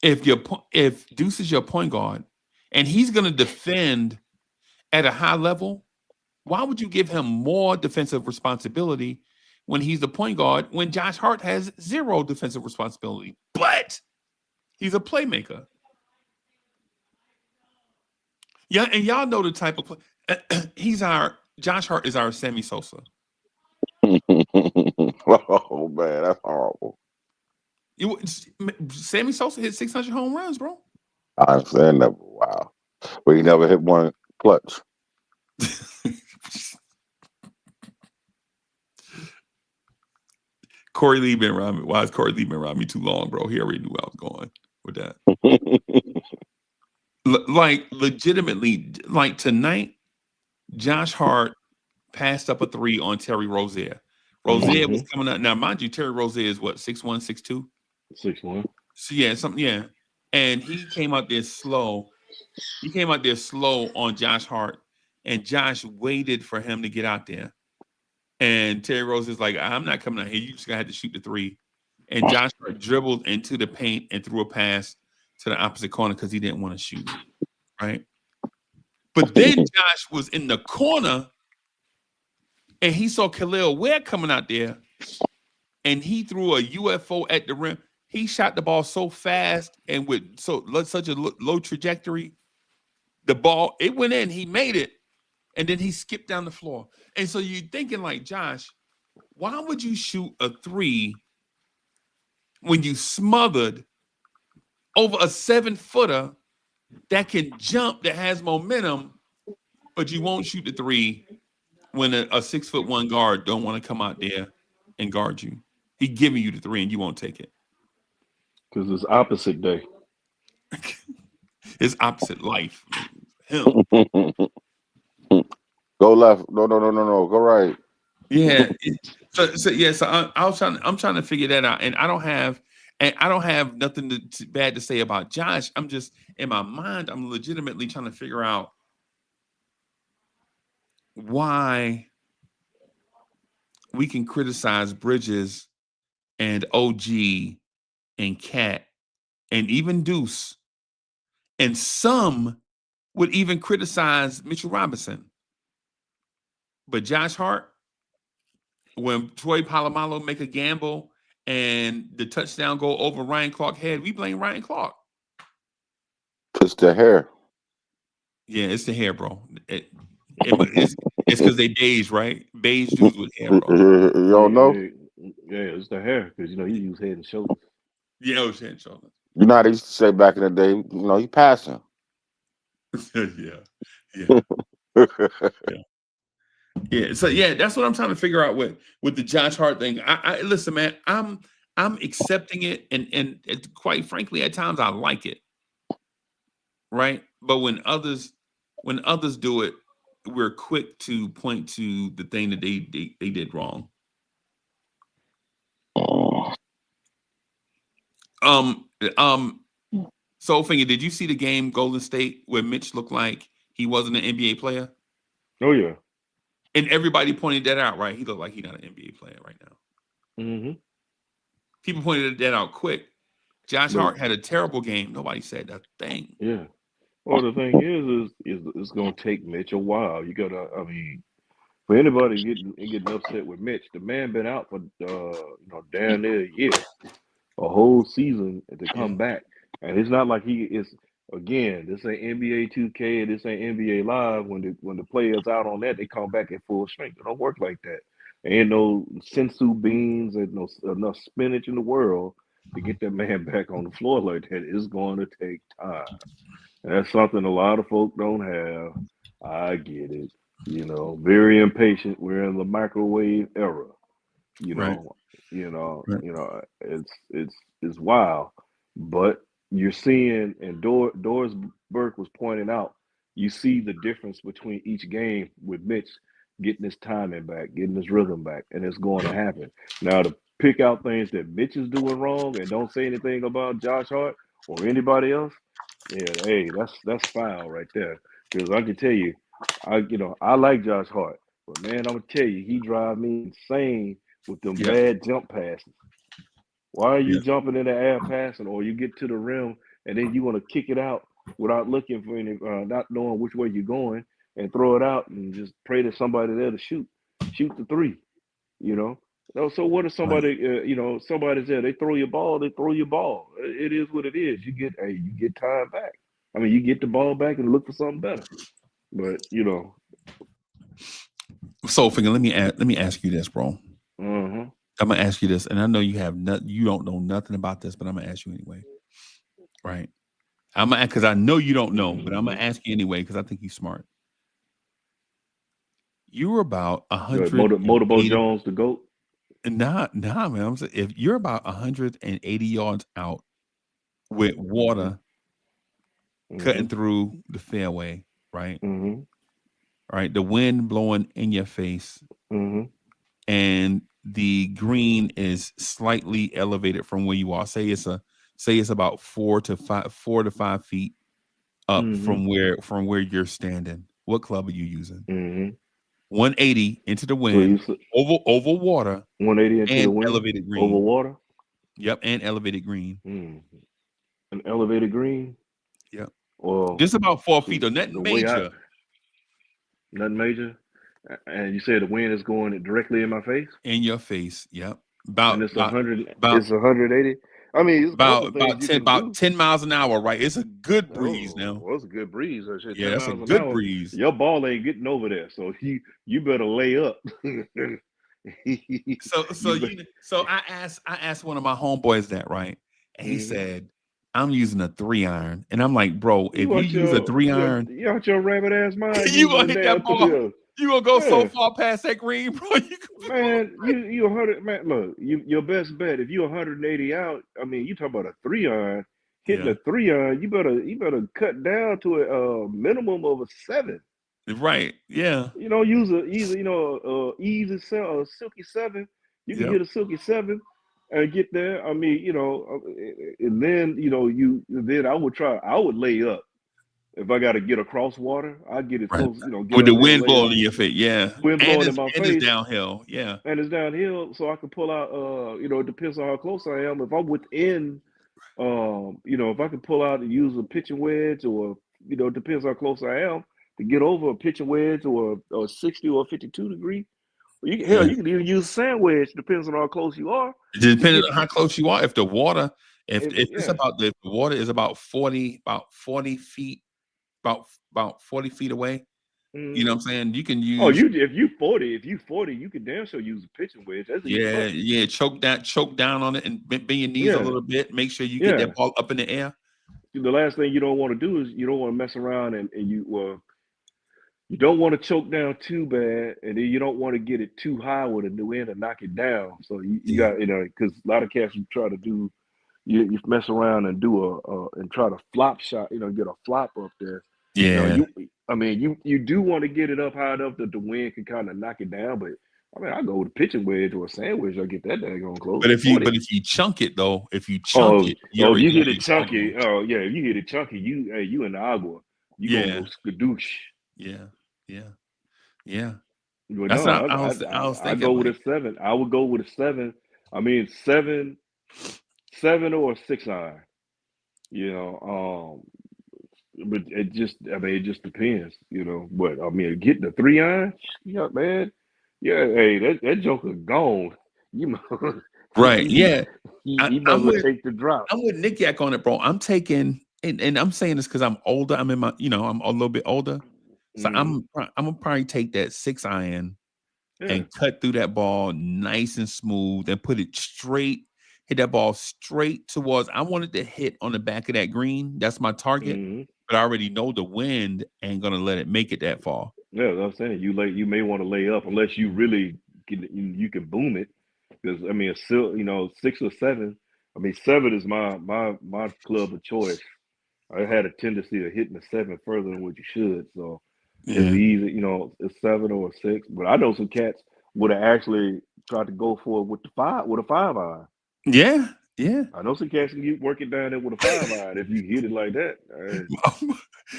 if Deuce is your point guard and he's going to defend at a high level, why would you give him more defensive responsibility when he's the point guard, when Josh Hart has 0 defensive responsibility, but he's a playmaker? Yeah, and y'all know the type of Josh Hart is our Sammy Sosa. Oh man, that's horrible. Sammy Sosa hit 600 home runs, bro. I understand that. Wow, but he never hit one clutch. Corey Lee been around me. Why has Corey Lee been around me too long, bro? He already knew where I was going with that. Legitimately, tonight, Josh Hart passed up a 3 on Terry Rozier. Rozier was coming out. Now, mind you, Terry Rozier is what, 6'1", 6'2"? 6'1". So yeah. And he came out there slow. He came out there slow on Josh Hart, and Josh waited for him to get out there. And Terry Rose is like, I'm not coming out here. You just gonna have to shoot the 3. And Josh Hart dribbled into the paint and threw a pass to the opposite corner because he didn't want to shoot. Right. But then Josh was in the corner and he saw Khalil Ware coming out there, and he threw a UFO at the rim. He shot the ball so fast and with such a low trajectory. The ball, it went in, he made it, and then he skipped down the floor. And so you're thinking, like, Josh, why would you shoot a 3 when you smothered over a 7-footer that can jump, that has momentum, but you won't shoot the 3 when a 6'1" guard don't want to come out there and guard you? He giving you the 3 and you won't take it. Because it's opposite day. It's opposite life. Him. Go left. No. Go right. Yeah. So I'm trying to figure that out, and I don't have nothing bad to say about Josh. I'm just, in my mind, I'm legitimately trying to figure out why we can criticize Bridges and OG and Cat and even Deuce, and some would even criticize Mitchell Robinson. But Josh Hart, when Troy Polamalu make a gamble and the touchdown go over Ryan Clark's head, we blame Ryan Clark. It's the hair. Yeah, it's the hair, bro. It's because they beige, right? Beige dudes with hair, bro. You don't know? Yeah, it's the hair, because, you use Head and Shoulders. Yeah, it was Head and Shoulders. You know how they used to say back in the day, he passing. Yeah. Yeah. So yeah, that's what I'm trying to figure out with the Josh Hart thing. I listen, man, I'm accepting it, and quite frankly, at times I like it. Right? But when others do it, we're quick to point to the thing that they did wrong. Soul Finger, did you see the game Golden State where Mitch looked like he wasn't an NBA player? Oh yeah. And everybody pointed that out, right? He looked like he's not an NBA player right now. Mm-hmm. People pointed that out quick. Josh Hart had a terrible game. Nobody said a thing. Yeah. Well, the thing is it's going to take Mitch a while. You got to, I mean, for anybody getting upset with Mitch, the man been out for down near a year, a whole season to come back, and it's not like he is. Again, this ain't NBA 2K, this ain't NBA Live. When the players out on that, they come back at full strength. It don't work like that. There ain't no sensu beans and no enough spinach in the world to get that man back on the floor like that. It's going to take time. And that's something a lot of folk don't have. I get it. Very impatient. We're in the microwave era. It's wild. But you're seeing, and Doris Burke was pointing out, you see the difference between each game with Mitch getting his timing back, getting his rhythm back, and it's going to happen. Now, to pick out things that Mitch is doing wrong and don't say anything about Josh Hart or anybody else, yeah, hey, that's foul right there. Because I can tell you, I like Josh Hart, but man, I'm gonna tell you, he drives me insane with them bad jump passes. Why are you jumping in the air passing, or you get to the rim and then you want to kick it out without looking for any, not knowing which way you're going, and throw it out and just pray to somebody there to shoot the three, So what if somebody, somebody's there, they throw your ball, It is what it is. You get time back. I mean, you get the ball back and look for something better. But Soul Finger, let me ask you this, bro. Mm-hmm. I'm gonna ask you this, and I know you don't know nothing about this, but I'm gonna ask you anyway. Right? Because I know you don't know, but I'm gonna ask you anyway because I think you're smart. You were about 100. Motorboat Jones, the GOAT. Nah, man. I'm saying if you're about 180 yards out with water cutting through the fairway, right? Mm-hmm. Right, the wind blowing in your face, and the green is slightly elevated from where you are. Say it's about 4 to 5 feet up from where you're standing. What club are you using? 180 into the wind, over water. 180 into the wind, elevated green. over water. Yep, and elevated green. An elevated green. Yep. Well, just about 4 feet. Or nothing major. Nothing major. And you said the wind is going directly in my face? In your face, yep. And it's 180. I mean, it's about 10 miles an hour, right? It's a good breeze now. Well, it's a good breeze. Yeah, it's a good breeze. Your ball ain't getting over there, so you better lay up. So I asked one of my homeboys that, right? And he said, I'm using a 3-iron. And I'm like, bro, if you use a 3-iron, you out your rabbit ass mind. You gonna hit that ball. You gonna go so far past that green, bro. You 100, man. Look, your best bet. If you 180 out, I mean, you talk about a 3-iron. Hitting a 3-iron, you better cut down to a minimum of a 7. Right. Yeah. Use easy silky 7. You can hit a silky 7 and get there. I mean, and then then I would lay up. If I got to get across water, I get it close. With the wind blowing in your face, wind blowing in my face. And it's downhill, and it's downhill, so I can pull out. It depends on how close I am. If I'm within, if I can pull out and use a pitching wedge, or it depends how close I am to get over a pitching wedge or a 60 or 52 degree. You can even use a sand wedge. Depends on how close you are. Depending on how close you are, if the water, the water is about 40 feet. About 40 feet away. You know what I'm saying? You can use. Oh, if you 40, you can damn sure use a pitching wedge. That's choke down on it and bend your knees a little bit. Make sure you get that ball up in the air. The last thing you don't want to do is you don't want to mess around and you don't want to choke down too bad, and then you don't want to get it too high with a new end and knock it down. So you got because a lot of cats will try to do. You mess around and do and try to flop shot, get a flop up there. Yeah. You do want to get it up high enough that the wind can kind of knock it down, but I mean, I go with a pitching wedge or a sandwich. I get that daggone close. But if you chunk it though, if you chunk it, if you hit it chunky, if you hit it chunky, you in the agua. You gonna go skadoosh. Yeah. But That's no, what I was I thinking. go with a 7. I would go with a 7. I mean, 7 or a 6 iron. You know, but it just depends. You know, but I mean, getting the 3 iron, yeah, man. Yeah, hey, that joker gone. You know, Right. Yeah. he might as well take the drop. I'm with Nick Yak on it, bro. I'm taking, and I'm saying this because I'm older. I'm in my, I'm a little bit older. So I'm gonna probably take that 6 iron and cut through that ball nice and smooth and put it straight, hit that ball straight towards. I wanted to hit on the back of that green. That's my target. But I already know the wind ain't gonna let it make it that far. Yeah, that's what I'm saying. You may want to lay up unless you really you can boom it. Because I mean, 6 or 7. I mean, 7 is my club of choice. I had a tendency of hitting the 7 further than what you should. So it's easy, a 7 or a 6. But I know some cats would have actually tried to go for it with a 5 iron. Yeah. I know some cats can work it down there with a 5 iron if you hit it like that.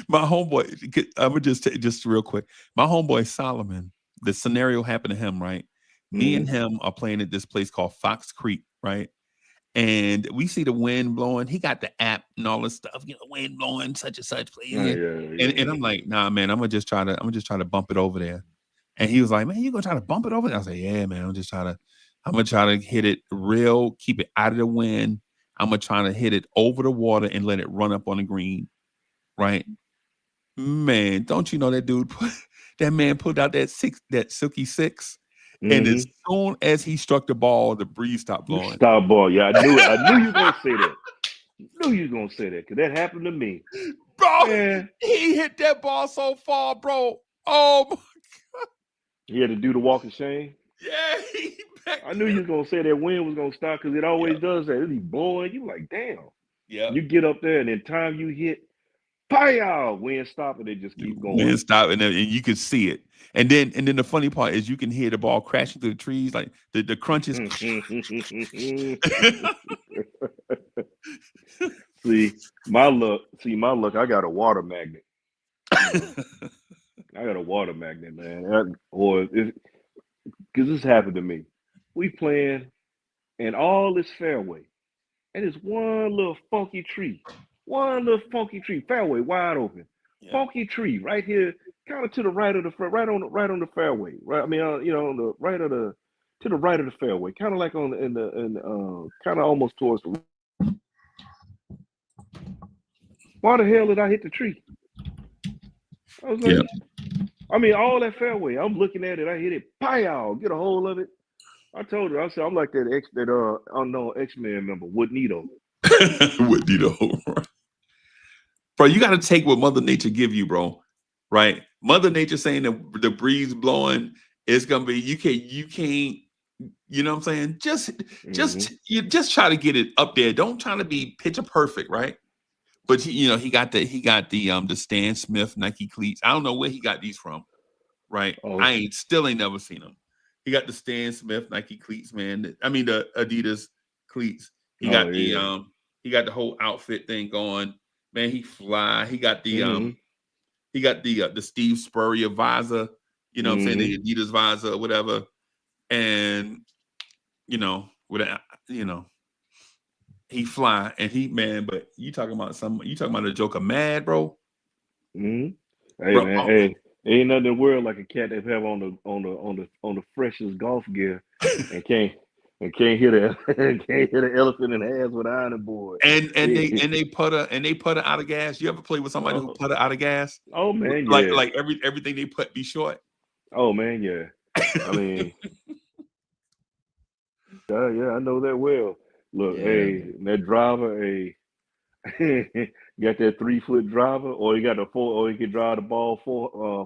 My homeboy, I'm gonna just real quick. My homeboy Solomon, the scenario happened to him, right? Me and him are playing at this place called Fox Creek, right? And we see the wind blowing. He got the app and all this stuff, wind blowing, such and such. And I'm like, nah, man, I'm gonna just try to bump it over there. And he was like, man, you gonna try to bump it over there? I was like, yeah, man, I'm gonna try to hit it real, keep it out of the wind. I'm gonna try to hit it over the water and let it run up on the green, right? Man, don't you know that man put out that silky 6, and as soon as he struck the ball, the breeze stopped blowing. Stop ball, yeah, I knew it. I knew you were gonna say that. Because that happened to me, bro. Man. He hit that ball so far, bro. Oh my God. He had to do the walk of shame. Yeah, I knew you was gonna say that wind was gonna stop because it always does that. It'll be blowing. You like, damn. Yeah. You get up there and then time you hit, pow, wind stop and it just keep going. Wind stop and you can see it. And then the funny part is you can hear the ball crashing through the trees, like the crunches. See my luck. I got a water magnet. I got a water magnet, man. Because this happened to me. We playing, and all this fairway, and it's one little funky tree, fairway wide open, funky tree right here, kind of to the right of the right on the fairway, right? I mean, on the right of to the right of the fairway, kind of like kind of almost towards the. Why the hell did I hit the tree? I was like, I mean, all that fairway. I'm looking at it. I hit it. Pow! Get a hold of it. I told her. I said, I'm like that unknown X-Men member, Woodnito. Woodnito. Bro, you got to take what Mother Nature give you, bro. Right? Mother Nature saying the breeze blowing, it's gonna be. You can't. You know what I'm saying? Just try to get it up there. Don't try to be picture perfect, right? But he got the Stan Smith Nike cleats. I don't know where he got these from, right? I still ain't never seen them. He got the Stan Smith Nike cleats, man. I mean the Adidas cleats. He got the whole outfit thing going. Man, he fly. He got the the Steve Spurrier visor. You know what I'm saying? The Adidas visor or whatever. And he fly and but you talking about a joker mad, bro. Hey, bro, man, hey, ain't nothing in the world like a cat that have on the freshest golf gear and can't hit an elephant in the ass with an ironing board. And they putter out of gas. You ever play with somebody who putter out of gas? Oh man, like everything they put be short. Oh man, yeah. I mean, yeah, I know that well. Look, that driver, got that 3-foot driver, or he can drive the ball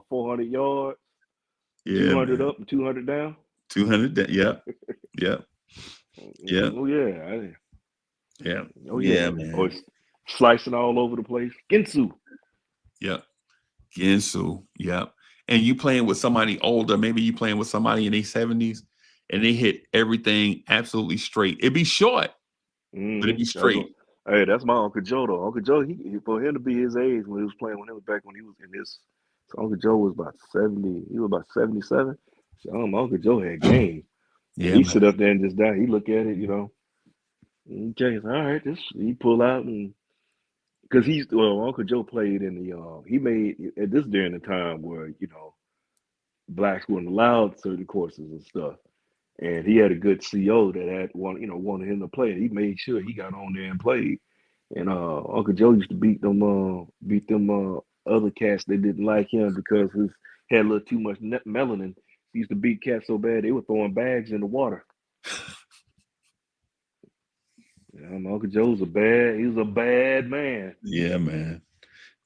400 yards, 200 up and 200 down. 200 down, yeah. Oh yeah, yeah. Oh yeah, man. Or slicing all over the place. Ginsu. Yeah. Ginsu. Yeah. and you playing with somebody older, maybe you playing with somebody in their 70s, and they hit everything absolutely straight. It'd be short, but it'd be straight. Hey, that's my Uncle Joe though. Uncle Joe, he for him to be his age when he was playing when he was back when he was in this. So Uncle Joe was about 70. He was about 77. So my Uncle Joe had game. Yeah, He man. sit up there and just die. He look at it, Okay, all right. He pull out and because Uncle Joe played in the he made at this during the time where blacks weren't allowed certain courses and stuff. And he had a good CO that wanted him to play. He made sure he got on there and played. And Uncle Joe used to beat them other cats that didn't like him because he had a little too much melanin. He used to beat cats so bad they were throwing bags in the water. My Uncle Joe's he was a bad man. Yeah, man.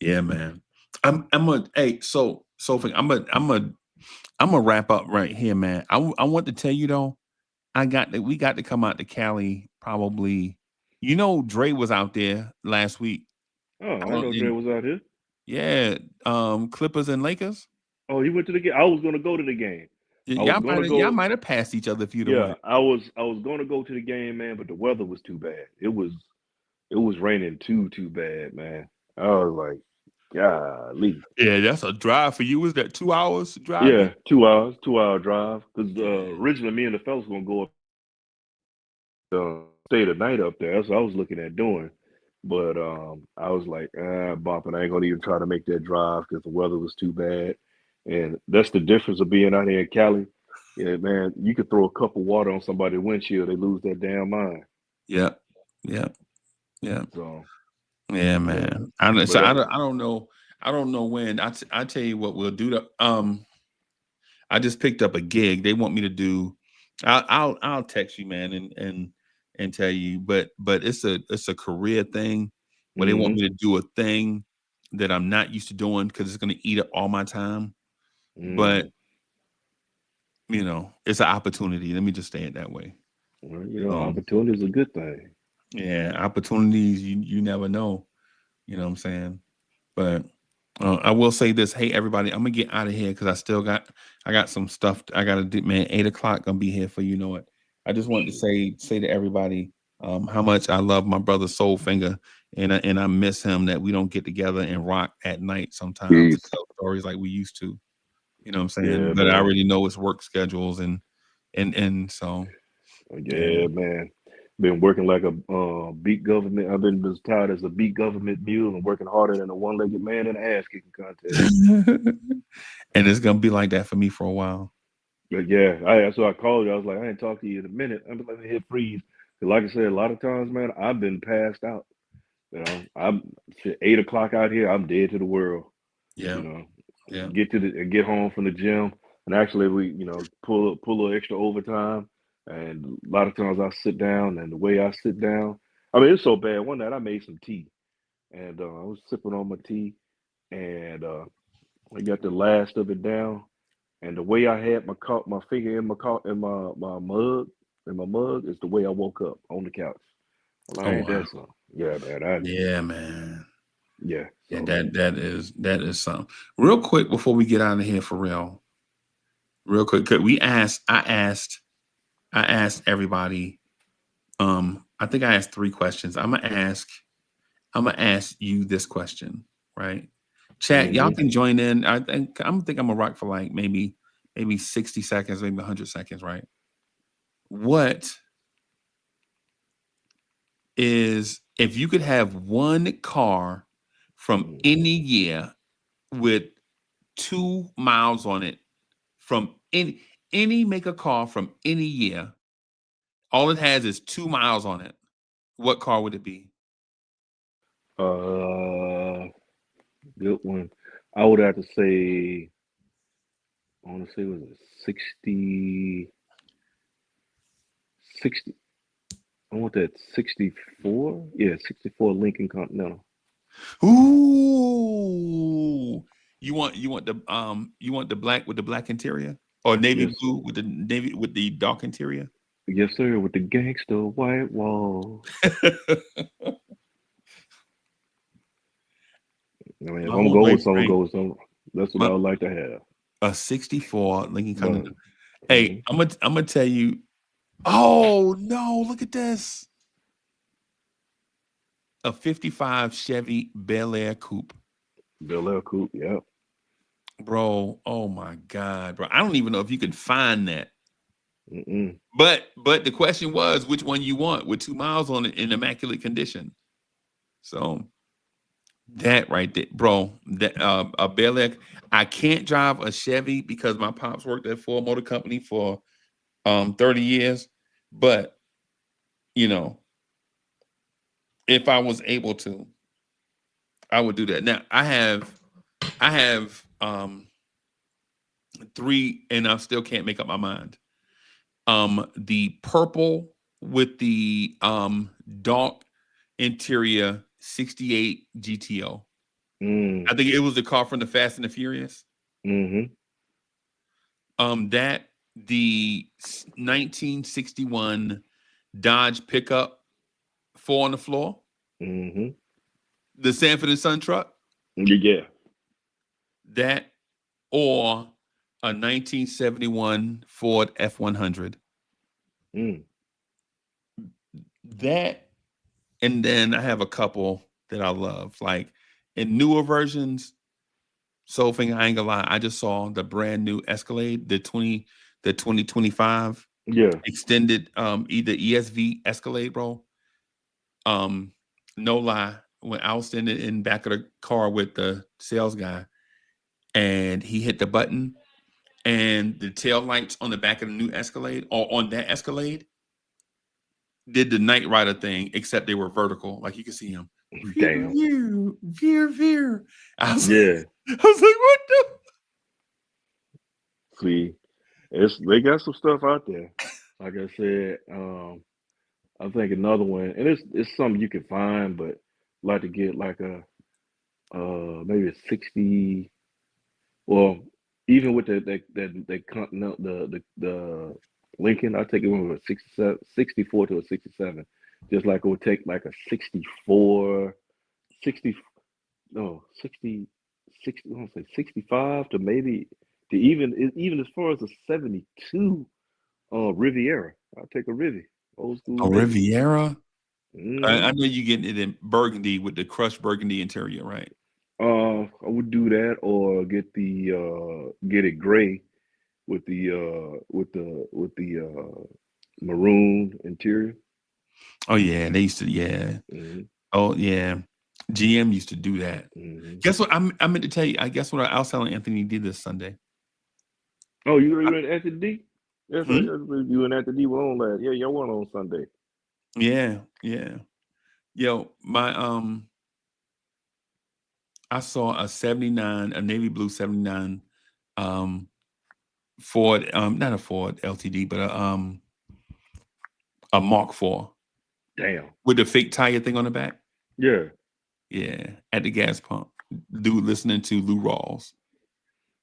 Yeah, man. I'm gonna wrap up right here, man. I want to tell you though, we got to come out to Cali probably. Dre was out there last week. Oh, I know Dre was out here. Yeah, Clippers and Lakers. Oh, he went to the game. I was gonna go to the game. Y'all might have passed each other if you'd have went. I was gonna go to the game, man, but the weather was too bad. It was raining too bad, man. I was like, golly. Yeah, that's a drive for you. Was that 2 hours drive? Yeah, 2 hours, 2 hour drive. Because originally me and the fellas were gonna go up stay the night up there. That's what I was looking at doing. But I was like, Bop, and I ain't gonna even try to make that drive because the weather was too bad. And that's the difference of being out here in Cali. Yeah, man, you could throw a cup of water on somebody's windshield, they lose their damn mind. Yeah. So, yeah, man. I don't know. I don't know when. I tell you what we'll do. I just picked up a gig. They want me to do. I'll text you, man, and tell you. But it's a career thing where they want me to do a thing that I'm not used to doing because it's going to eat up all my time. But it's an opportunity. Let me just say it that way. Well, opportunity is a good thing. Yeah, opportunities you never know. You know what I'm saying? But I will say this. Hey, everybody, I'm gonna get out of here because I got some stuff I gotta do, man. 8 o'clock gonna be here for you know it. I just wanted to say to everybody how much I love my brother Soulfinger and I miss him that we don't get together and rock at night sometimes and tell stories like we used to. You know what I'm saying? Yeah, but man. I already know his work schedules and so yeah, man. Been working like a beat government. I've been as tired as a beat government mule and working harder than a one-legged man in an ass kicking contest. And it's gonna be like that for me for a while. But yeah, that's why I called you. I was like, I ain't talked to you in a minute. I'm like, hit freeze. Like I said, a lot of times, man, I've been passed out. I'm 8 o'clock out here. I'm dead to the world. Yeah. Yeah. Get home from the gym, and actually we pull a little extra overtime. And a lot of times I sit down, and the way I sit down, I mean, it's so bad. One night I made some tea, and I was sipping on my tea, and I got the last of it down. And the way I had my finger in my mug is the way I woke up on the couch. Well, ain't that something? Yeah, man. Yeah, man. Yeah. Yeah, that is something. Real quick before we get out of here for real. Real quick, I asked everybody. I think I asked 3 questions. I'm gonna ask you this question, right? Chat, y'all can join in. I think I'm gonna rock for like maybe 60 seconds, maybe 100 seconds, right? What is if you could have one car from any year with 2 miles on it from any make a car from any year, all it has is 2 miles on it, what car would it be? Good one. I would have to say, I want to say, was it 60? I want that 64. Yeah, 64 Lincoln Continental. Ooh, you want the black with the black interior or navy blue with the dark interior? Yes, sir. With the gangster white wall. I mean, if I'm going with something, go with something. That's what I would like to have. A 64 Lincoln But, Continental. Hey, I'm gonna tell you. Oh no! Look at this. A 55 Chevy Bel Air Coupe. Bel Air Coupe, yeah. Bro, oh my God, bro. I don't even know if you can find that. Mm-mm. But the question was which one you want with 2 miles on it in immaculate condition. So that right there, bro. That a Bel Air. I can't drive a Chevy because my pops worked at Ford Motor Company for 30 years. But you know, if I was able to, I would do that. Now I have 3, and I still can't make up my mind. The purple with the dark interior 68 GTO. I think it was the car from the Fast and the Furious. Mm-hmm. That the 1961 Dodge pickup 4 on the floor. Mm-hmm. The Sanford and Son truck. Yeah. That or a 1971 Ford F100. That, and then I have a couple that I love, like in newer versions. Soul Finger, I ain't gonna lie, I just saw the brand new Escalade, the 2025 extended either ESV Escalade, bro. No lie, when I was standing in back of the car with the sales guy, and he hit the button, and the tail lights on the back of the new Escalade or on that Escalade did the Knight Rider thing, except they were vertical, like you can see them. Damn. Veer. I was Yeah. like, what the? See, they got some stuff out there. Like I said, I think another one, and it's something you can find, but like to get like a maybe a 60. Well, even with the Lincoln, I take it from a 67, 64 to a 67. Just like it would take like a 64, 60, no, 60, 60, I want to say 65 to maybe to even as far as a 72 Riviera. I'll take a Rivi, old school A Riviera? Mm. I know you getting it in burgundy with the crushed burgundy interior, right? I would do that or get it gray with the maroon interior. Oh yeah, they used to, yeah. Mm-hmm. Oh yeah, GM used to do that. Mm-hmm. Guess what? I meant to tell you. I guess what Alcel and Anthony did this Sunday. Oh, you went at the D? Yes, right. You went at the D. Well, on that. Yeah, y'all went on Sunday. Yeah. Yo, my I saw a 79, a navy blue 79 Ford, not a Ford LTD, but a Mark IV. Damn. With the fake tire thing on the back. Yeah. Yeah. At the gas pump. Dude listening to Lou Rawls.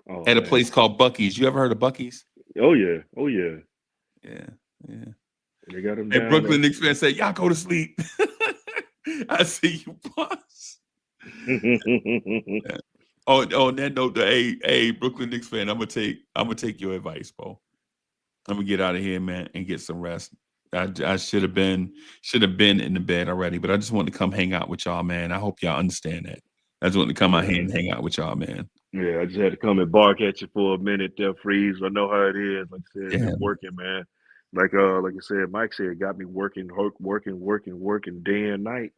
Oh, at a man. place called Buc-ee's. You ever heard of Buc-ee's? Oh yeah. Oh yeah. Yeah. They got him And down Brooklyn there. Knicks fans say, y'all go to sleep. I see you, boss. On that note, hey, Brooklyn Knicks fan, I'm gonna take your advice, bro. I'm gonna get out of here, man, and get some rest. I should have been in the bed already, but I just wanted to come hang out with y'all, man. I hope y'all understand that. I just wanted to come out here and hang out with y'all, man. Yeah, I just had to come and bark at you for a minute there, Freeze. I know how it is. Like I said, Yeah. been working, man. Like I said, Mike said, it got me working day and night.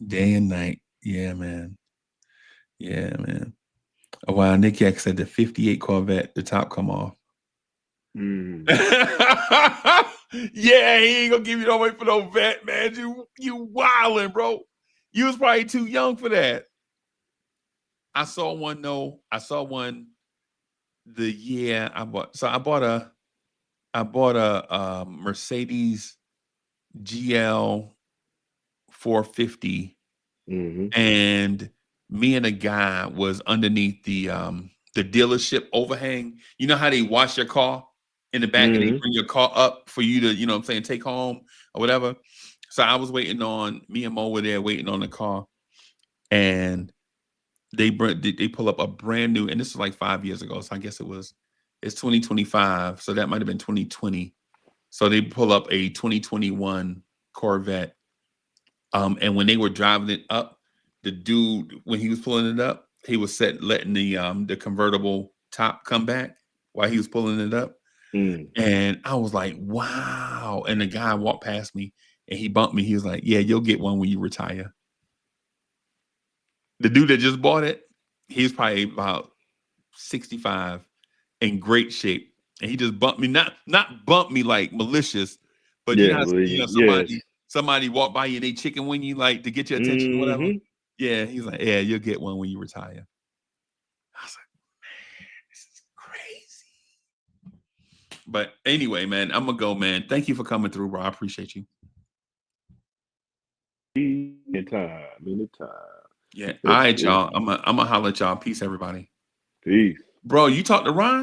Day and night. Yeah, man. Oh, wow, Nick Yak said the 58 Corvette, the top come off. Mm. Yeah, he ain't gonna give you no way for no vet, man. You wildin', bro. You was probably too young for that. I saw one the year I bought. So I bought a Mercedes GL 450, and me and a guy was underneath the dealership overhang. You know how they wash your car in the back and they bring your car up for you to, you know what I'm saying, take home or whatever. So I was me and Mo were there waiting on the car, and they pull up a brand new, and this was like 5 years ago, so I guess it was It's 2025, so that might have been 2020. So they pull up a 2021 Corvette. And when they were driving it up, the dude, when he was pulling it up, he was letting the convertible top come back while he was pulling it up. And I was like, wow. And the guy walked past me and he bumped me. He was like, yeah, you'll get one when you retire. The dude that just bought it, he was probably about 65, in great shape. And he just bumped me, not bumped me like malicious, but somebody walked by you and they chicken wing you like to get your attention or whatever. Yeah, he's like, yeah, you'll get one when you retire. I was like, man, this is crazy. But anyway, man, I'm gonna go, man. Thank you for coming through, bro. I appreciate you. Anytime. Yeah. All right, y'all. I'm gonna holler at y'all. Peace, everybody. Peace. Bro, you talked to Ron?